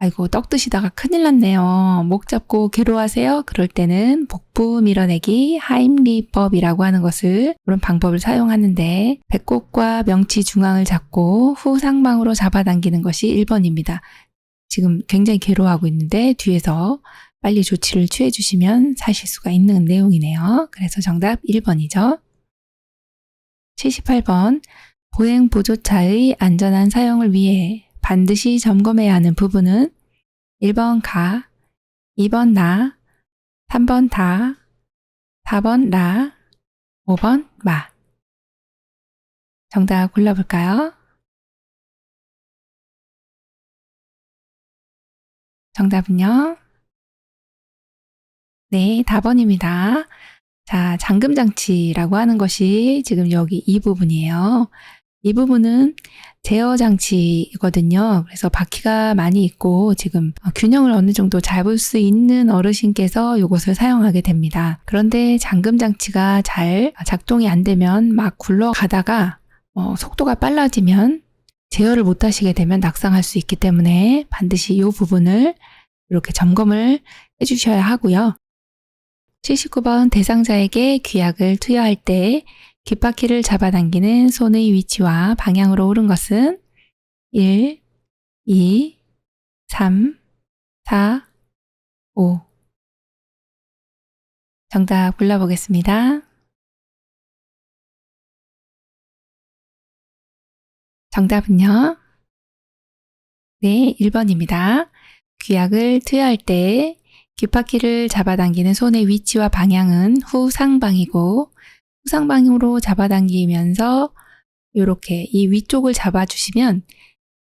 Speaker 1: 아이고, 떡 드시다가 큰일 났네요. 목 잡고 괴로워하세요? 그럴 때는 복부 밀어내기 하임리법이라고 하는 것을 그런 방법을 사용하는데 배꼽과 명치 중앙을 잡고 후상방으로 잡아당기는 것이 1번입니다. 지금 굉장히 괴로워하고 있는데 뒤에서 빨리 조치를 취해 주시면 사실 수가 있는 내용이네요. 그래서 정답 1번이죠. 78번 보행보조차의 안전한 사용을 위해 반드시 점검해야 하는 부분은 1번 가, 2번 나, 3번 다, 4번 라, 5번 마. 정답 골라볼까요? 정답은요? 네, 4번입니다. 자, 잠금장치라고 하는 것이 지금 여기 이 부분이에요. 이 부분은 제어 장치이거든요. 그래서 바퀴가 많이 있고 지금 균형을 어느 정도 잡을 수 있는 어르신께서 이것을 사용하게 됩니다. 그런데 잠금 장치가 잘 작동이 안 되면 막 굴러가다가 속도가 빨라지면 제어를 못 하시게 되면 낙상할 수 있기 때문에 반드시 이 부분을 이렇게 점검을 해주셔야 하고요. 79번 대상자에게 귀약을 투여할 때 귓바퀴를 잡아당기는 손의 위치와 방향으로 옳은 것은 1, 2, 3, 4, 5. 정답 골라보겠습니다. 정답은요? 네, 1번입니다. 귀약을 투여할 때 귓바퀴를 잡아당기는 손의 위치와 방향은 후상방이고 후상방으로 잡아당기면서 이렇게 이 위쪽을 잡아주시면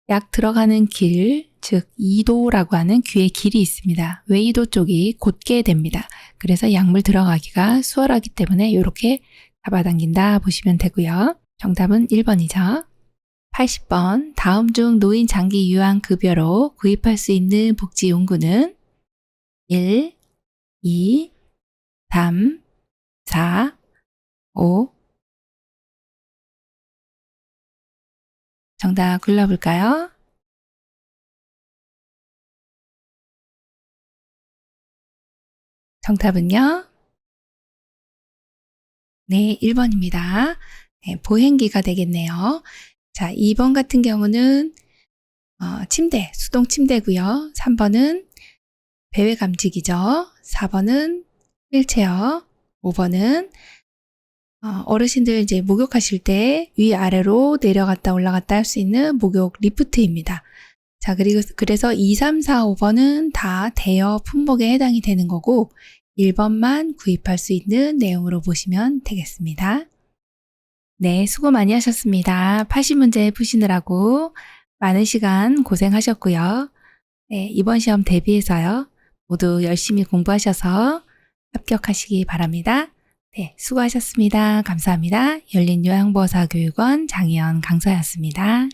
Speaker 1: 약 들어가는 길, 즉 2도라고 하는 귀의 길이 있습니다. 외이도 쪽이 곧게 됩니다. 그래서 약물 들어가기가 수월하기 때문에 이렇게 잡아당긴다 보시면 되고요. 정답은 1번이죠. 80번 다음 중 노인 장기 요양 급여로 구입할 수 있는 복지용구는 1, 2, 3, 4, 5. 정답 골라볼까요? 정답은요? 네, 1번입니다. 네, 보행기가 되겠네요. 자, 2번 같은 경우는 침대, 수동 침대고요. 3번은 배외 감지기죠. 4번은 휠체어, 5번은 어르신들 이제 목욕하실 때 위아래로 내려갔다 올라갔다 할 수 있는 목욕 리프트입니다. 자, 그래서 2, 3, 4, 5번은 다 대여 품목에 해당이 되는 거고 1번만 구입할 수 있는 내용으로 보시면 되겠습니다. 네, 수고 많이 하셨습니다. 80문제 푸시느라고 많은 시간 고생하셨고요. 네, 이번 시험 대비해서요. 모두 열심히 공부하셔서 합격하시기 바랍니다. 네, 수고하셨습니다. 감사합니다. 열린요양보호사교육원 장희연 강사였습니다.